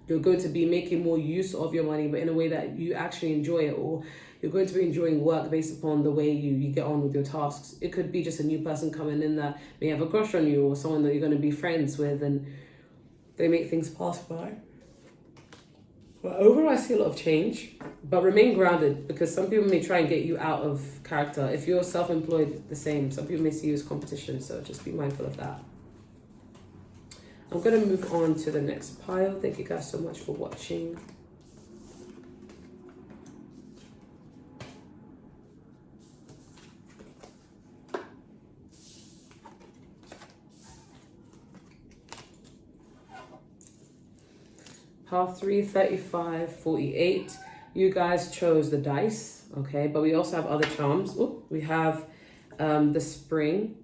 you're going to be making more use of your money, but in a way that you actually enjoy it, or you're going to be enjoying work based upon the way you get on with your tasks. It could be just a new person coming in that may have a crush on you, or someone that you're going to be friends with, and they make things pass by. But overall, I see a lot of change, but remain grounded, because some people may try and get you out of character. If you're self-employed, the same. Some people may see you as competition, so just be mindful of that. I'm going to move on to the next pile. Thank you guys so much for watching. Pile 3, 35, 48. You guys chose the dice, okay? But we also have other charms. Ooh, we have the spring.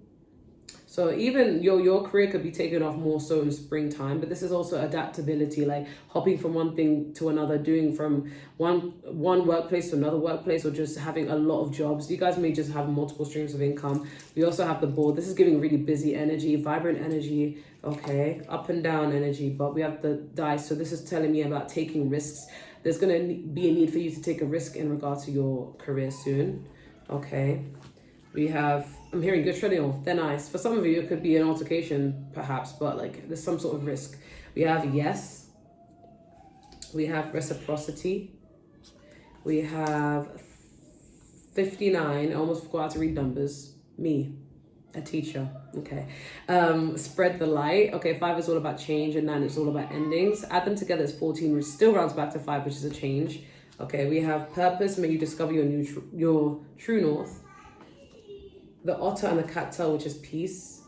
So even your career could be taken off more so in springtime, but this is also adaptability, like hopping from one thing to another, doing from one workplace to another workplace, or just having a lot of jobs. You guys may just have multiple streams of income. We also have the board. This is giving really busy energy, vibrant energy, okay, up and down energy, but we have the dice. So this is telling me about taking risks. There's going to be a need for you to take a risk in regard to your career soon, okay? We have, I'm hearing good trading, they're nice. For some of you, it could be an altercation, perhaps, but like there's some sort of risk. We have yes. We have reciprocity. We have 59. I almost forgot how to read numbers. Me, a teacher. Okay. Spread the light. Okay, 5 is all about change, and 9 is all about endings. Add them together is 14, which still rounds back to 5, which is a change. Okay, we have purpose. May you discover your true north. The otter and the cattail, which is peace.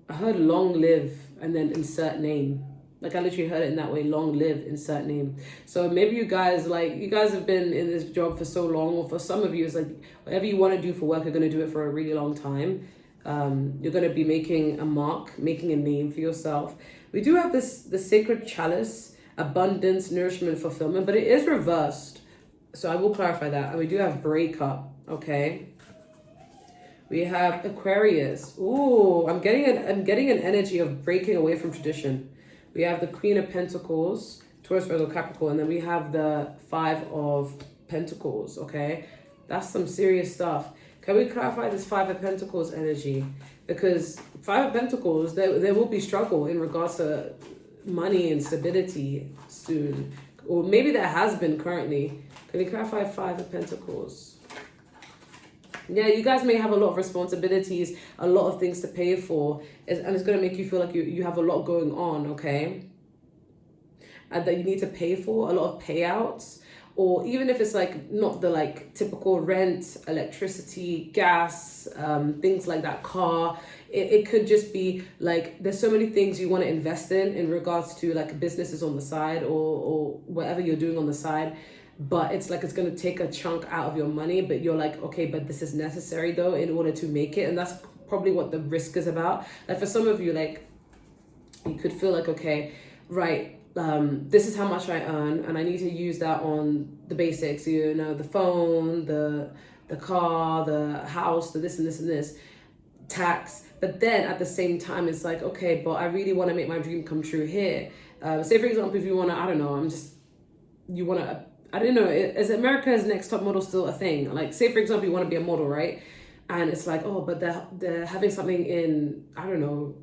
I heard long live and then insert name. Like, I literally heard it in that way, long live, insert name. So maybe you guys have been in this job for so long, or for some of you, it's like whatever you want to do for work, you're going to do it for a really long time. You're going to be making a mark, making a name for yourself. We do have the sacred chalice, abundance, nourishment, fulfillment, but it is reversed. So I will clarify that. And we do have breakup, okay? We have Aquarius. Ooh, I'm getting an energy of breaking away from tradition. We have the Queen of Pentacles, Taurus, Virgo, Capricorn, and then we have the 5 of Pentacles, okay? That's some serious stuff. Can we clarify this 5 of Pentacles energy? Because 5 of Pentacles, there will be struggle in regards to money and stability soon. Or maybe there has been currently. Can we clarify 5 of Pentacles? Yeah, you guys may have a lot of responsibilities, a lot of things to pay for, and it's going to make you feel like you have a lot going on, okay? And that you need to pay for, a lot of payouts, or even if it's like not the like typical rent, electricity, gas, things like that, car. It could just be like there's so many things you want to invest in regards to like businesses on the side, or whatever you're doing on the side. But it's like it's going to take a chunk out of your money, but you're like, okay, but this is necessary though in order to make it. And that's probably what the risk is about. Like for some of you, like you could feel like, okay, right, this is how much I earn and I need to use that on the basics, the phone, the car, the house, the this and this and this, tax. But then at the same time, it's like, okay, but I really want to make my dream come true here. Say for example, if you want to, I don't know, I don't know, is America's Next Top Model still a thing? Like, say, for example, you want to be a model, right? And it's like, oh, but they're having something in, I don't know,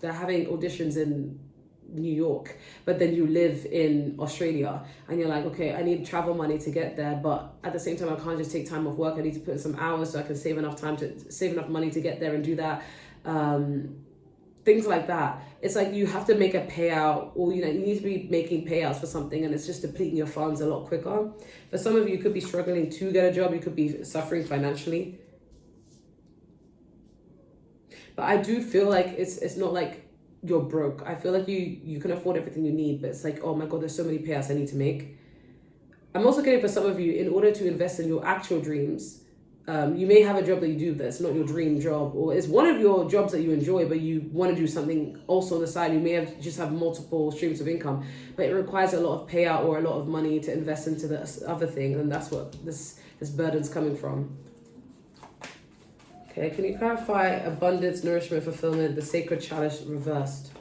they're having auditions in New York, but then you live in Australia, and you're like, okay, I need travel money to get there, but at the same time, I can't just take time off work. I need to put in some hours so I can save enough money to get there and do that. Things things like that. It's like you have to make a payout, or you need to be making payouts for something, and it's just depleting your funds a lot quicker. For some of you, you could be struggling to get a job, you could be suffering financially. But I do feel like it's not like you're broke. I feel like you can afford everything you need, but it's like, oh my god, there's so many payouts I need to make. I'm also getting for some of you, in order to invest in your actual dreams, you may have a job that you do that's not your dream job, or it's one of your jobs that you enjoy, but you want to do something also on the side. You may have multiple streams of income, but it requires a lot of payout or a lot of money to invest into the other thing, and that's what this burden's coming from. Okay, can you clarify abundance, nourishment, fulfillment, the sacred chalice reversed?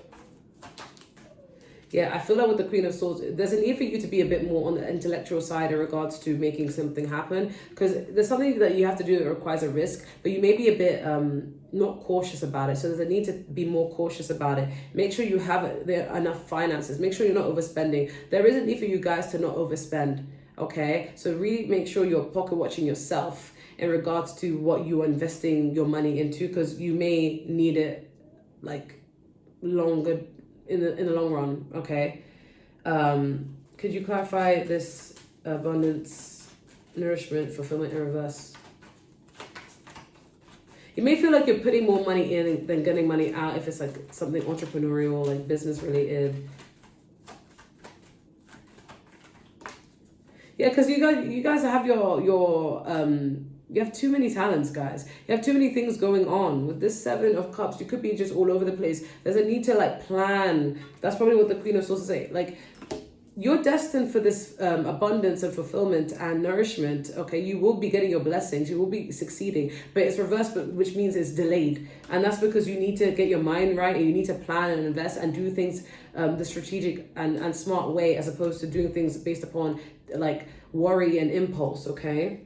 Yeah, I feel like with the Queen of Swords, there's a need for you to be a bit more on the intellectual side in regards to making something happen, because there's something that you have to do that requires a risk, but you may be a bit not cautious about it. So there's a need to be more cautious about it. Make sure you have enough finances. Make sure you're not overspending. There is a need for you guys to not overspend, okay? So really make sure you're pocket watching yourself in regards to what you are investing your money into, because you may need it like longer in the long run, okay? Could you clarify this abundance, nourishment, fulfillment in reverse? You may feel like you're putting more money in than getting money out if it's like something entrepreneurial, like business related. Yeah, because you guys have you have too many talents, guys. You have too many things going on. With this 7 of Cups, you could be just all over the place. There's a need to like plan. That's probably what the Queen of Swords is saying. Like, you're destined for this abundance and fulfillment and nourishment, okay? You will be getting your blessings. You will be succeeding. But it's reversed, which means it's delayed. And that's because you need to get your mind right, and you need to plan and invest and do things the strategic and smart way, as opposed to doing things based upon like worry and impulse, okay?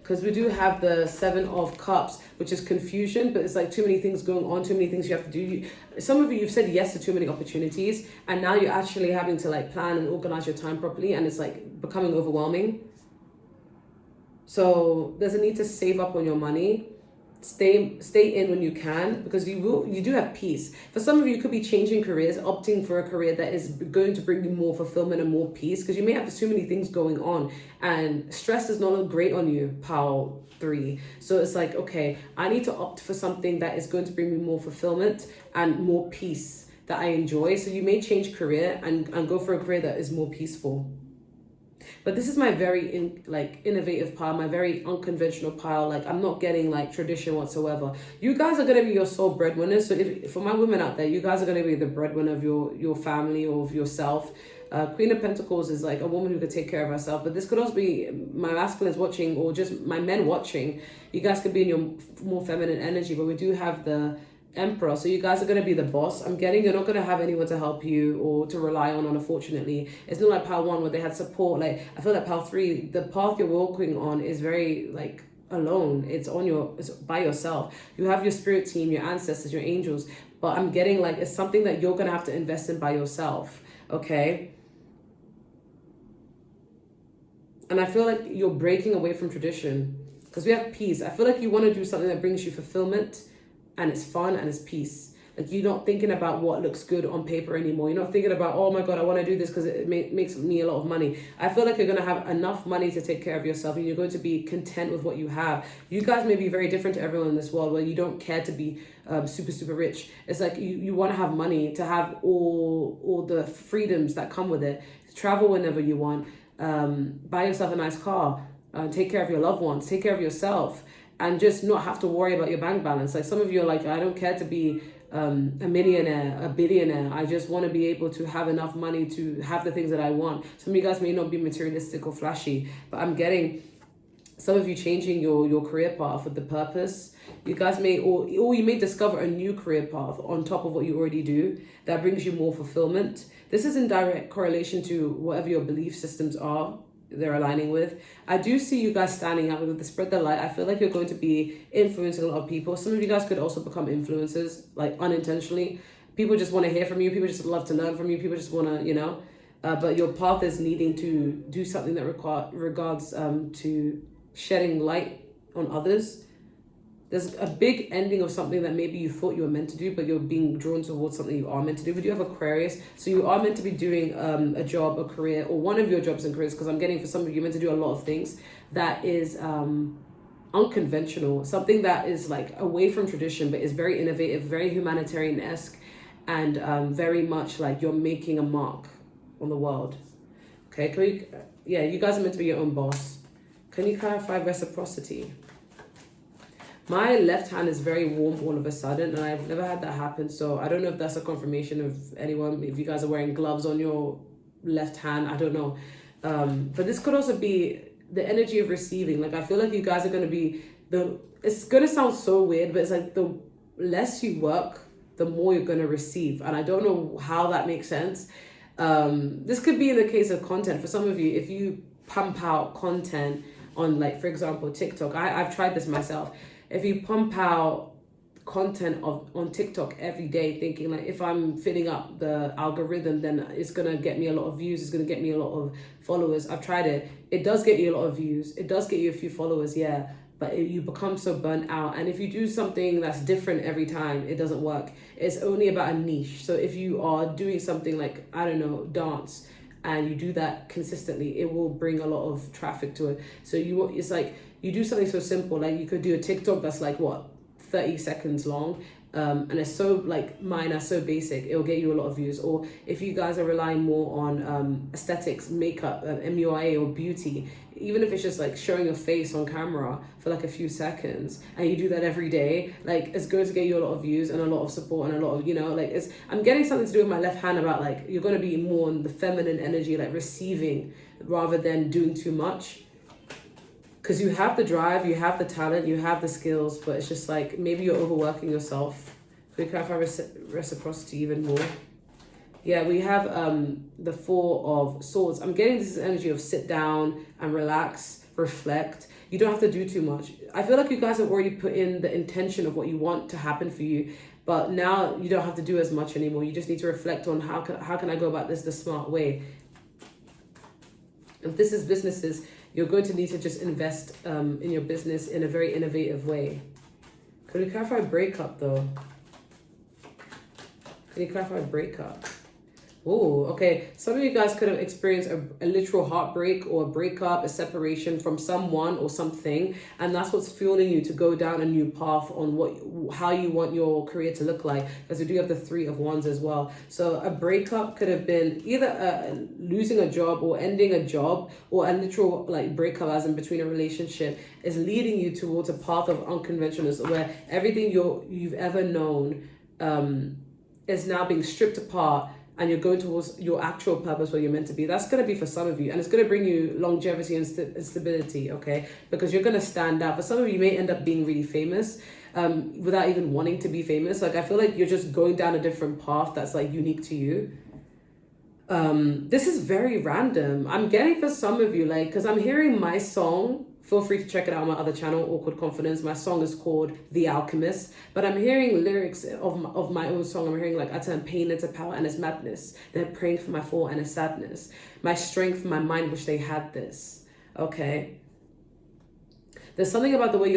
Because we do have the 7 of Cups, which is confusion, but it's like too many things going on, too many things you have to do. Some of you, you've said yes to too many opportunities, and now you're actually having to like plan and organize your time properly, and it's like becoming overwhelming. So there's a need to save up on your money. Stay in when you can, because you do have peace. For some of you, could be changing careers, opting for a career that is going to bring you more fulfillment and more peace, because you may have too many things going on, and stress does not look great on you, Pile 3. So it's like, okay, I need to opt for something that is going to bring me more fulfillment and more peace that I enjoy. So you may change career and go for a career that is more peaceful. But this is my very innovative pile, my very unconventional pile. Like, I'm not getting like tradition whatsoever. You guys are going to be your sole breadwinners. So for my women out there, you guys are going to be the breadwinner of your family or of yourself. Queen of Pentacles is like a woman who could take care of herself. But this could also be my masculines watching, or just my men watching. You guys could be in your more feminine energy. But we do have the Emperor, so you guys are going to be the boss. I'm getting you're not going to have anyone to help you or to rely on, unfortunately. It's not like Pile 1 where they had support. Like, I feel like Pile 3, the path you're walking on is very like alone. It's by yourself. You have your spirit team, your ancestors, your angels, but I'm getting like it's something that you're going to have to invest in by yourself, okay? And I feel like you're breaking away from tradition, because we have peace. I feel like you want to do something that brings you fulfillment, and it's fun and it's peace. Like, you're not thinking about what looks good on paper anymore. You're not thinking about, oh my God, I want to do this because it makes me a lot of money. I feel like you're going to have enough money to take care of yourself, and you're going to be content with what you have. You guys may be very different to everyone in this world, where you don't care to be super, super rich. It's like you want to have money to have all the freedoms that come with it. Travel whenever you want. Buy yourself a nice car. Take care of your loved ones. Take care of yourself. And just not have to worry about your bank balance. Like, some of you are like, I don't care to be a millionaire, a billionaire. I just want to be able to have enough money to have the things that I want. Some of you guys may not be materialistic or flashy, but I'm getting some of you changing your career path with the purpose. You guys may, or you may discover a new career path on top of what you already do that brings you more fulfillment. This is in direct correlation to whatever your belief systems are they're aligning with. I do see you guys standing out with the spread the light. I feel like you're going to be influencing a lot of people. Some of you guys could also become influencers, like unintentionally. People just want to hear from you. People just love to learn from you. People just want to, but your path is needing to do something that regards to shedding light on others. there's a big ending of something that maybe you thought you were meant to do, but you're being drawn towards something you are meant to do. We do have Aquarius, so you are meant to be doing a job, a career, or one of your jobs and careers, because I'm getting for some of you, you're meant to do a lot of things that is unconventional, something that is like away from tradition, but is very innovative, very humanitarian-esque, and very much like you're making a mark on the world. Okay, can we, yeah, you guys are meant to be your own boss. Can you clarify reciprocity? My left hand is very warm all of a sudden, and I've never had that happen, so I don't know if that's a confirmation of anyone, if you guys are wearing gloves on your left hand, I don't know. But this could also be the energy of receiving. Like, I feel like you guys are going to be, it's going to sound so weird, but it's like the less you work, the more you're going to receive. And I don't know how that makes sense. This could be in the case of content. For some of you, if you pump out content on, like, for example, TikTok, I've tried this myself. If you pump out content on TikTok every day, thinking like, if I'm filling up the algorithm, then it's gonna get me a lot of views, it's gonna get me a lot of followers. I've tried it. It does get you a lot of views, it does get you a few followers, yeah, but you become so burnt out. And if you do something that's different every time, it doesn't work. It's only about a niche. So if you are doing something like, I don't know, dance, and you do that consistently, it will bring a lot of traffic to it. So it's like, you do something so simple, like you could do a TikTok that's like, what, 30 seconds long, and it's so like, mine are so basic, it'll get you a lot of views. Or if you guys are relying more on aesthetics, makeup, MUIA or beauty, even if it's just like showing your face on camera for like a few seconds, and you do that every day, like, it's going to get you a lot of views and a lot of support and a lot of, you know, like, I'm getting something to do with my left hand about like, you're going to be more in the feminine energy, like receiving rather than doing too much. Because you have the drive, you have the talent, you have the skills, but it's just like, maybe you're overworking yourself. Can we clarify reciprocity even more? Yeah, we have the Four of Swords. I'm getting this energy of sit down and relax, reflect. You don't have to do too much. I feel like you guys have already put in the intention of what you want to happen for you, but now you don't have to do as much anymore. You just need to reflect on how can I go about this the smart way. If this is businesses, you're going to need to just invest in your business in a very innovative way. Can we clarify breakup though? Can you clarify breakup? Oh, okay. Some of you guys could have experienced a literal heartbreak or a breakup, a separation from someone or something, and that's what's fueling you to go down a new path on how you want your career to look like. Because we do have the Three of Wands as well. So a breakup could have been either losing a job or ending a job, or a literal like breakup as in between a relationship is leading you towards a path of unconventionalness where everything you've ever known is now being stripped apart, and you're going towards your actual purpose where you're meant to be. That's going to be for some of you, and it's going to bring you longevity and stability, okay? Because you're going to stand out. For some of you, you may end up being really famous without even wanting to be famous. Like, I feel like you're just going down a different path that's like unique to you. This is very random. I'm getting for some of you, like, because I'm hearing my song. Feel free to check it out on my other channel, Awkward Confidence. My song is called The Alchemist. But I'm hearing lyrics of my own song. I'm hearing like, I turn pain into power and it's madness. They're praying for my fall and it's sadness. My strength, my mind wish they had this. Okay. There's something about the way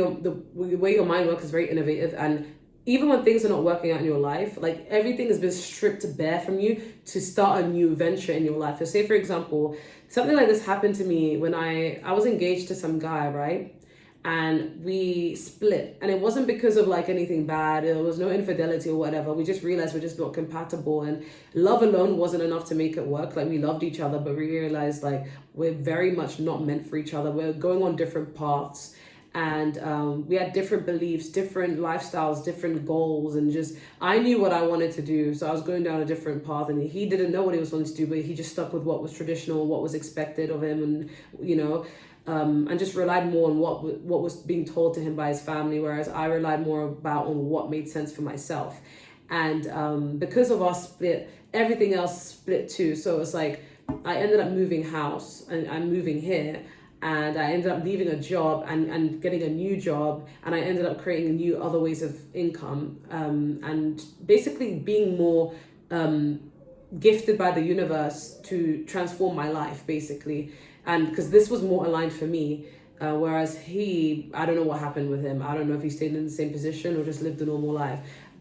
your mind works is very innovative, and even when things are not working out in your life, like everything has been stripped bare from you to start a new venture in your life. So say, for example, something like this happened to me when I was engaged to some guy, right? And we split. And it wasn't because of like anything bad. There was no infidelity or whatever. We just realized we're just not compatible. And love alone wasn't enough to make it work. Like, we loved each other, but we realized like we're very much not meant for each other. We're going on different paths. And we had different beliefs, different lifestyles, different goals, and just, I knew what I wanted to do, so I was going down a different path, and he didn't know what he was going to do, but he just stuck with what was traditional, what was expected of him, and you know, and just relied more on what was being told to him by his family, whereas I relied more on what made sense for myself. And because of our split, everything else split too. So it's like I ended up moving house, and I'm moving here. And I ended up leaving a job and getting a new job, and I ended up creating new other ways of income, and basically being more gifted by the universe to transform my life, basically. And because this was more aligned for me, Whereas I don't know what happened with him. I don't know if he stayed in the same position or just lived a normal life.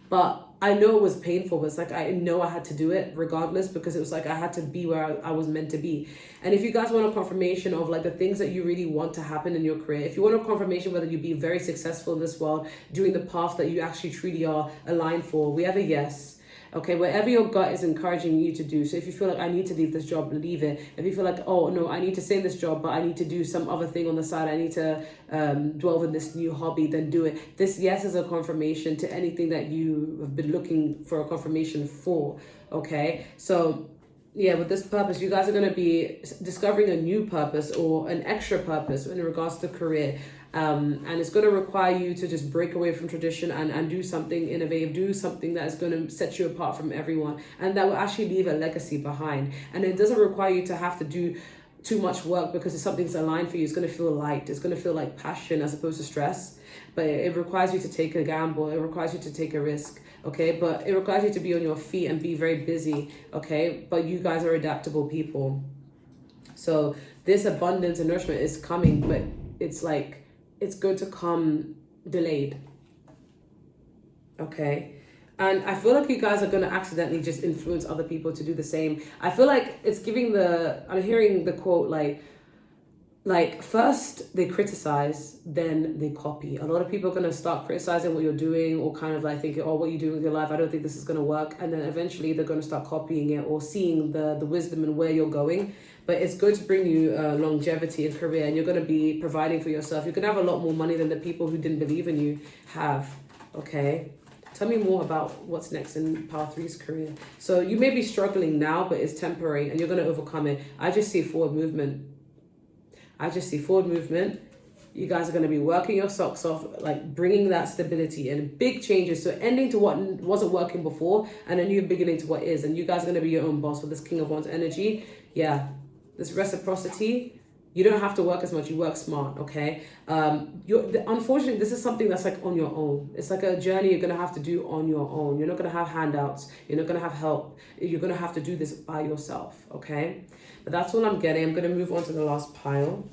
But I know it was painful, but it's like I know I had to do it regardless, because it was like I had to be where I was meant to be. And if you guys want a confirmation of like the things that you really want to happen in your career, if you want a confirmation whether you be very successful in this world, doing the path that you actually truly are aligned for, we have a yes. Okay, whatever your gut is encouraging you to do. So if you feel like I need to leave this job, leave it. If you feel like, oh no, I need to stay in this job, but I need to do some other thing on the side, I need to delve in this new hobby, then do it. This yes is a confirmation to anything that you have been looking for a confirmation for. Okay, so yeah, with this purpose, you guys are going to be discovering a new purpose or an extra purpose in regards to career. And it's going to require you to just break away from tradition and do something innovative, do something that is going to set you apart from everyone, and that will actually leave a legacy behind. And it doesn't require you to have to do too much work, because if something's aligned for you, it's going to feel light. It's going to feel like passion as opposed to stress. But it requires you to take a gamble. It requires you to take a risk. Okay, but it requires you to be on your feet and be very busy. Okay, but you guys are adaptable people. So this abundance and nourishment is coming, but it's like, it's going to come delayed. Okay. And I feel like you guys are going to accidentally just influence other people to do the same. I feel like it's giving I'm hearing the quote like first they criticize, then they copy. A lot of people are going to start criticizing what you're doing, or kind of like thinking, oh, what you do with your life, I don't think this is going to work. And then eventually they're going to start copying it or seeing the wisdom and where you're going. But it's going to bring you longevity in career, and you're going to be providing for yourself. You're going to have a lot more money than the people who didn't believe in you have. Okay. Tell me more about what's next in Power 3's career. So you may be struggling now, but it's temporary and you're going to overcome it. I just see forward movement. You guys are going to be working your socks off, like bringing that stability and big changes. So ending to what wasn't working before and a new beginning to what is. And you guys are going to be your own boss with this King of Wands energy. Yeah. This reciprocity, you don't have to work as much. You work smart, okay? Unfortunately, this is something that's like on your own. It's like a journey you're going to have to do on your own. You're not going to have handouts. You're not going to have help. You're going to have to do this by yourself, okay? But that's all I'm getting. I'm going to move on to the last pile.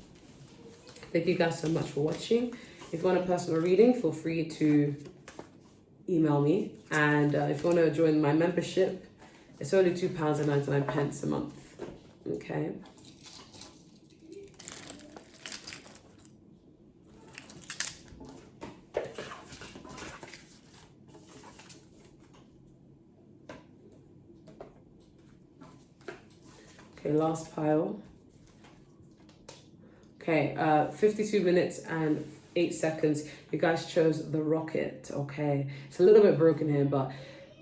Thank you guys so much for watching. If you want a personal reading, feel free to email me. And if you want to join my membership, it's only £2.99 a month, okay? Okay, last pile. Okay, 52 minutes and 8 seconds. You guys chose the rocket, okay? It's a little bit broken here, but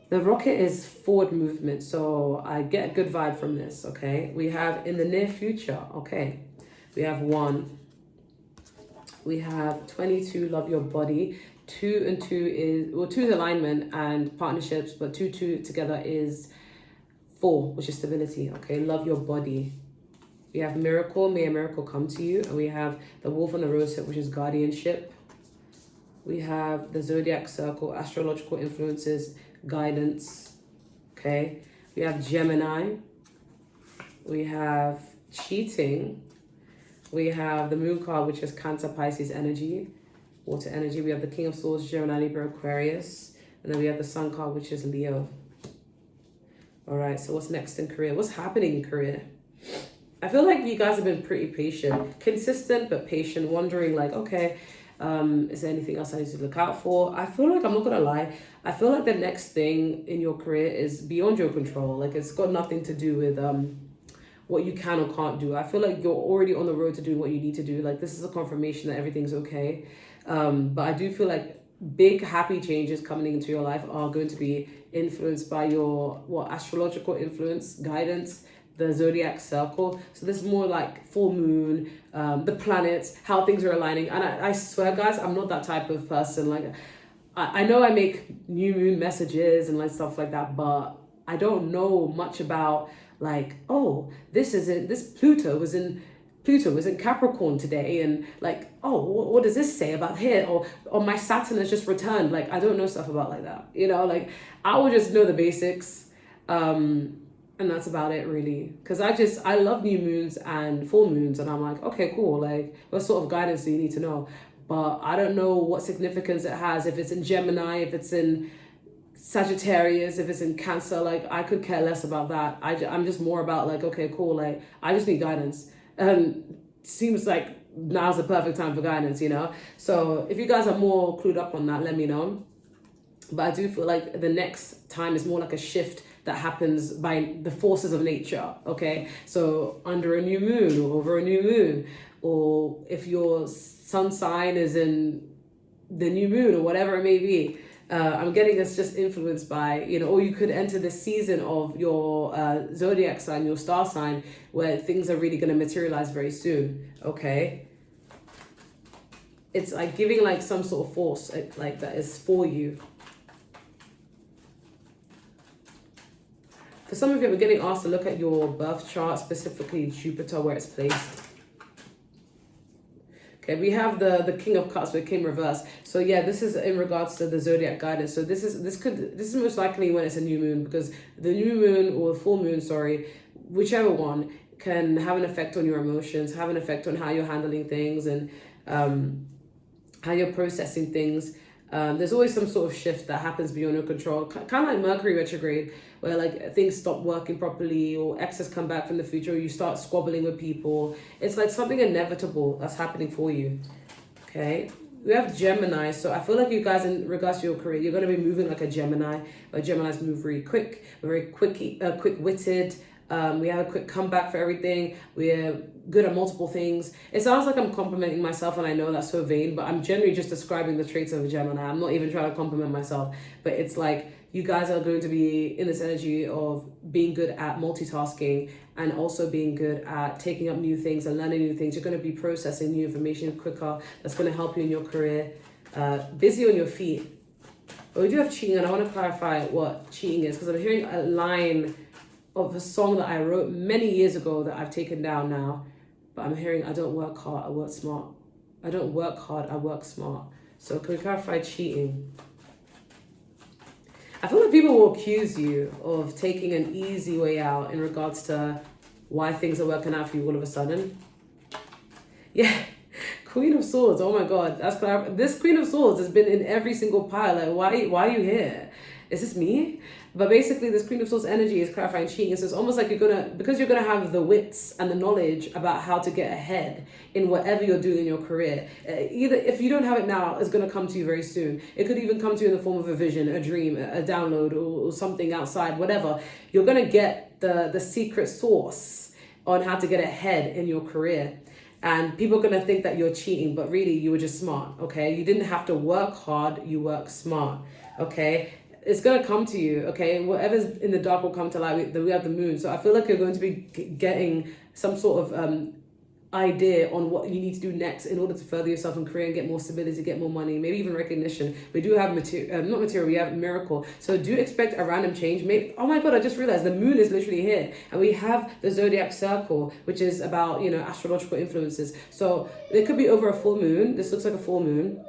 the rocket is forward movement, so I get a good vibe from this, okay? We have in the near future, okay? We have 1. We have 22, love your body. 2 and 2 is, well, 2 is alignment and partnerships, but 2 together is 4, which is stability, okay? Love your body. We have miracle, may a miracle come to you. And we have the wolf on the rosehip, which is guardianship. We have the zodiac circle, astrological influences, guidance, okay? We have Gemini. We have cheating. We have the moon card, which is Cancer, Pisces energy, water energy. We have the King of Swords, Gemini, Libra, Aquarius. And then we have the sun card, which is Leo. All right, so what's next in career? What's happening in career? I feel like you guys have been pretty patient, consistent, but patient, wondering like, okay, is there anything else I need to look out for? I feel like, I'm not going to lie, I feel like the next thing in your career is beyond your control. Like it's got nothing to do with what you can or can't do. I feel like you're already on the road to doing what you need to do. Like this is a confirmation that everything's okay. But I do feel like big happy changes coming into your life are going to be influenced by your astrological influence, guidance, the zodiac circle. So this is more like full moon, the planets, how things are aligning. And I swear guys, I'm not that type of person. Like I know I make new moon messages and like stuff like that, but I don't know much about like, oh, Pluto was in Capricorn today, and like, oh, what does this say about here? Or my Saturn has just returned. Like I don't know stuff about like that, you know, like I would just know the basics. And And that's about it, really. Because I love new moons and full moons, and I'm like, okay, cool. Like, what sort of guidance do you need to know? But I don't know what significance it has. If it's in Gemini, if it's in Sagittarius, if it's in Cancer, like, I could care less about that. I'm just more about, like, okay, cool. Like, I just need guidance. And seems like now's the perfect time for guidance, you know? So if you guys are more clued up on that, let me know. But I do feel like the next time is more like a shift that happens by the forces of nature, okay? So under a new moon or over a new moon, or if your sun sign is in the new moon or whatever it may be, I'm getting it's just influenced by, you know, or you could enter the season of your zodiac sign, your star sign, where things are really going to materialize very soon, okay? It's like giving like some sort of force like that is for you. For some of you, we're getting asked to look at your birth chart, specifically Jupiter, where it's placed. Okay, we have the King of Cups, but it came reversed. So yeah, this is in regards to the zodiac guidance. So this is most likely when it's a new moon, because the new moon or the full moon, sorry, whichever one, can have an effect on your emotions, have an effect on how you're handling things and how you're processing things. There's always some sort of shift that happens beyond your control, kind of like Mercury retrograde, where like things stop working properly, or exes come back from the future, or you start squabbling with people. It's like something inevitable that's happening for you. Okay, we have Gemini, so I feel like you guys, in regards to your career, you're going to be moving like a Gemini. But Geminis move very quick, very quick-witted. We have a quick comeback for everything. We're good at multiple things. It sounds like I'm complimenting myself, and I know that's so vain, but I'm generally just describing the traits of a Gemini. I'm not even trying to compliment myself, but it's like you guys are going to be in this energy of being good at multitasking and also being good at taking up new things and learning new things. You're going to be processing new information quicker. That's going to help you in your career. Busy on your feet. But we do have cheating, and I want to clarify what cheating is, because I'm hearing a line of a song that I wrote many years ago that I've taken down now. But I'm hearing, I don't work hard, I work smart. I don't work hard, I work smart. So can we clarify cheating? I feel like people will accuse you of taking an easy way out in regards to why things are working out for you all of a sudden. Yeah, Queen of Swords, oh my God. That's this Queen of Swords has been in every single pile. Like, why are you here? Is this me? But basically, this Queen of Swords energy is clarifying cheating. So it's almost like because you're gonna have the wits and the knowledge about how to get ahead in whatever you're doing in your career. Either if you don't have it now, it's gonna come to you very soon. It could even come to you in the form of a vision, a dream, a download, or something outside, whatever. You're gonna get the secret sauce on how to get ahead in your career. And people are gonna think that you're cheating, but really you were just smart, okay? You didn't have to work hard, you work smart, okay? It's going to come to you, okay? Whatever's in the dark will come to light. We have the moon. So I feel like you're going to be getting some sort of idea on what you need to do next in order to further yourself in career and get more stability, get more money, maybe even recognition. We do have not material, we have miracle. So do expect a random change. Maybe, oh my God, I just realized the moon is literally here. And we have the zodiac circle, which is about, you know, astrological influences. So it could be over a full moon. This looks like a full moon.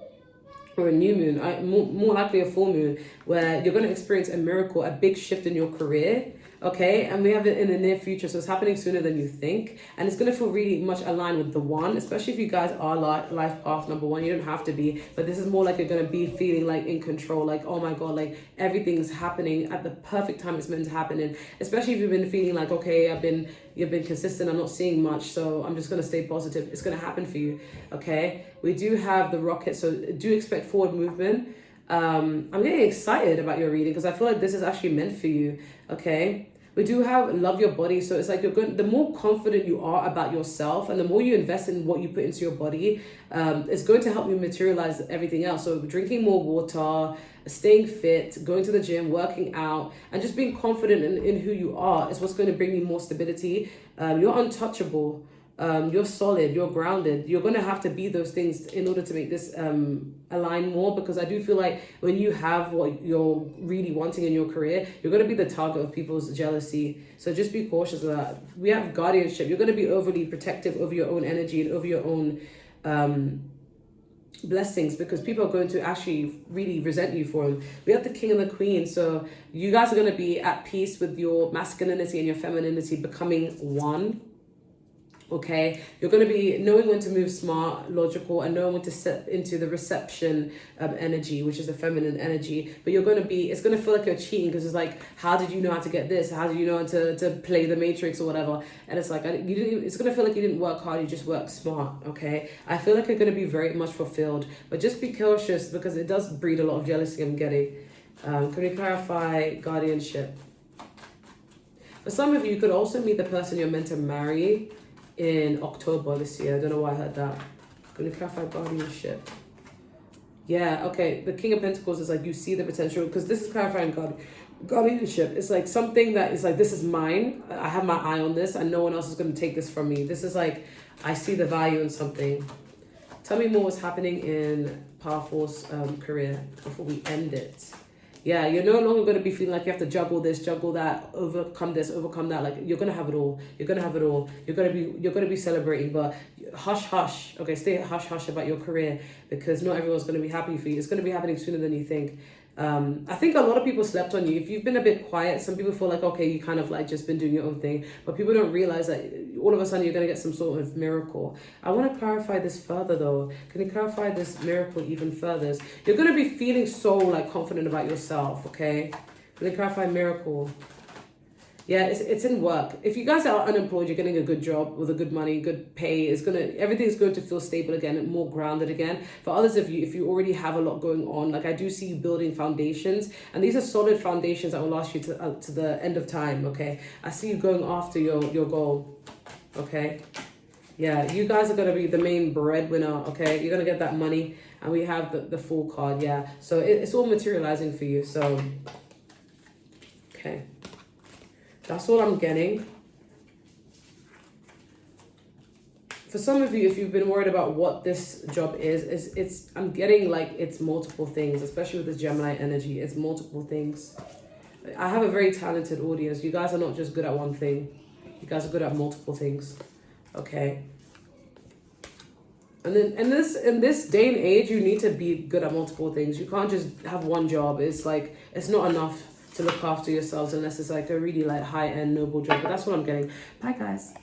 Or a new moon, more likely a full moon, where you're going to experience a miracle, a big shift in your career, okay? And we have it in the near future, so it's happening sooner than you think. And it's going to feel really much aligned with the one, especially if you guys are life path number one. You don't have to be, but this is more like you're going to be feeling like in control, like, oh my God, like everything's happening at the perfect time it's meant to happen. And especially if you've been feeling like, okay, you've been consistent, I'm not seeing much, so I'm just going to stay positive. It's going to happen for you, okay? We do have the rocket, so do expect forward movement. I'm getting excited about your reading because I feel like this is actually meant for you, okay? We do have love your body, so it's like the more confident you are about yourself and the more you invest in what you put into your body, it's going to help you materialize everything else. So drinking more water, staying fit, going to the gym, working out, and just being confident in who you are is what's going to bring you more stability. You're untouchable. You're solid, you're grounded. You're going to have to be those things in order to make this align more, because I do feel like when you have what you're really wanting in your career, you're going to be the target of people's jealousy. So just be cautious of that. We have guardianship. You're going to be overly protective over your own energy and over your own blessings, because people are going to actually really resent you for them. We have the king and the queen, so you guys are going to be at peace with your masculinity and your femininity becoming one. Okay, you're going to be knowing when to move smart, logical, and knowing when to step into the reception energy, which is the feminine energy. But you're going to be, it's going to feel like you're cheating, because it's like, how did you know how to get this? How did you know how to play the matrix or whatever? And it's like, you didn't. It's going to feel like you didn't work hard, you just worked smart. Okay, I feel like you're going to be very much fulfilled, but just be cautious, because it does breed a lot of jealousy. I'm getting. Can we clarify guardianship? For some of you, you could also meet the person you're meant to marry in October this year. I don't know why I heard that. Going to clarify guardianship. Yeah, okay. The King of Pentacles is like, you see the potential, because this is clarifying guardianship. It's like something that is like, this is mine. I have my eye on this, and no one else is going to take this from me. This is like, I see the value in something. Tell me more what's happening in Powerful's career before we end it. Yeah, you're no longer going to be feeling like you have to juggle this, juggle that, overcome this, overcome that. Like, you're going to have it all. You're going to have it all. You're going to be celebrating, but hush, hush. Okay, stay hush, hush about your career, because not everyone's going to be happy for you. It's going to be happening sooner than you think. I think a lot of people slept on you. If you've been a bit quiet, some people feel like, okay, you kind of like just been doing your own thing, but people don't realize that all of a sudden you're going to get some sort of miracle. I want to clarify this further though. Can you clarify this miracle even further? You're going to be feeling so like confident about yourself, okay? Can you clarify miracle? Yeah, it's in work. If you guys are unemployed, you're getting a good job with a good money, good pay. Everything's going to feel stable again and more grounded again. For others of you, if you already have a lot going on, like I do see you building foundations, and these are solid foundations that will last you to the end of time. Okay, I see you going after your goal. Okay, yeah, you guys are gonna be the main breadwinner. Okay, you're gonna get that money, and we have the Fool card. Yeah, so it's all materializing for you. So, okay. That's all I'm getting. For some of you, if you've been worried about what this job is I'm getting like it's multiple things, especially with this Gemini energy. It's multiple things. I have a very talented audience. You guys are not just good at one thing. You guys are good at multiple things. Okay. And then in this day and age, you need to be good at multiple things. You can't just have one job. It's like, it's not enough to look after yourselves unless it's like a really like high-end noble job. But that's what I'm getting. Bye guys.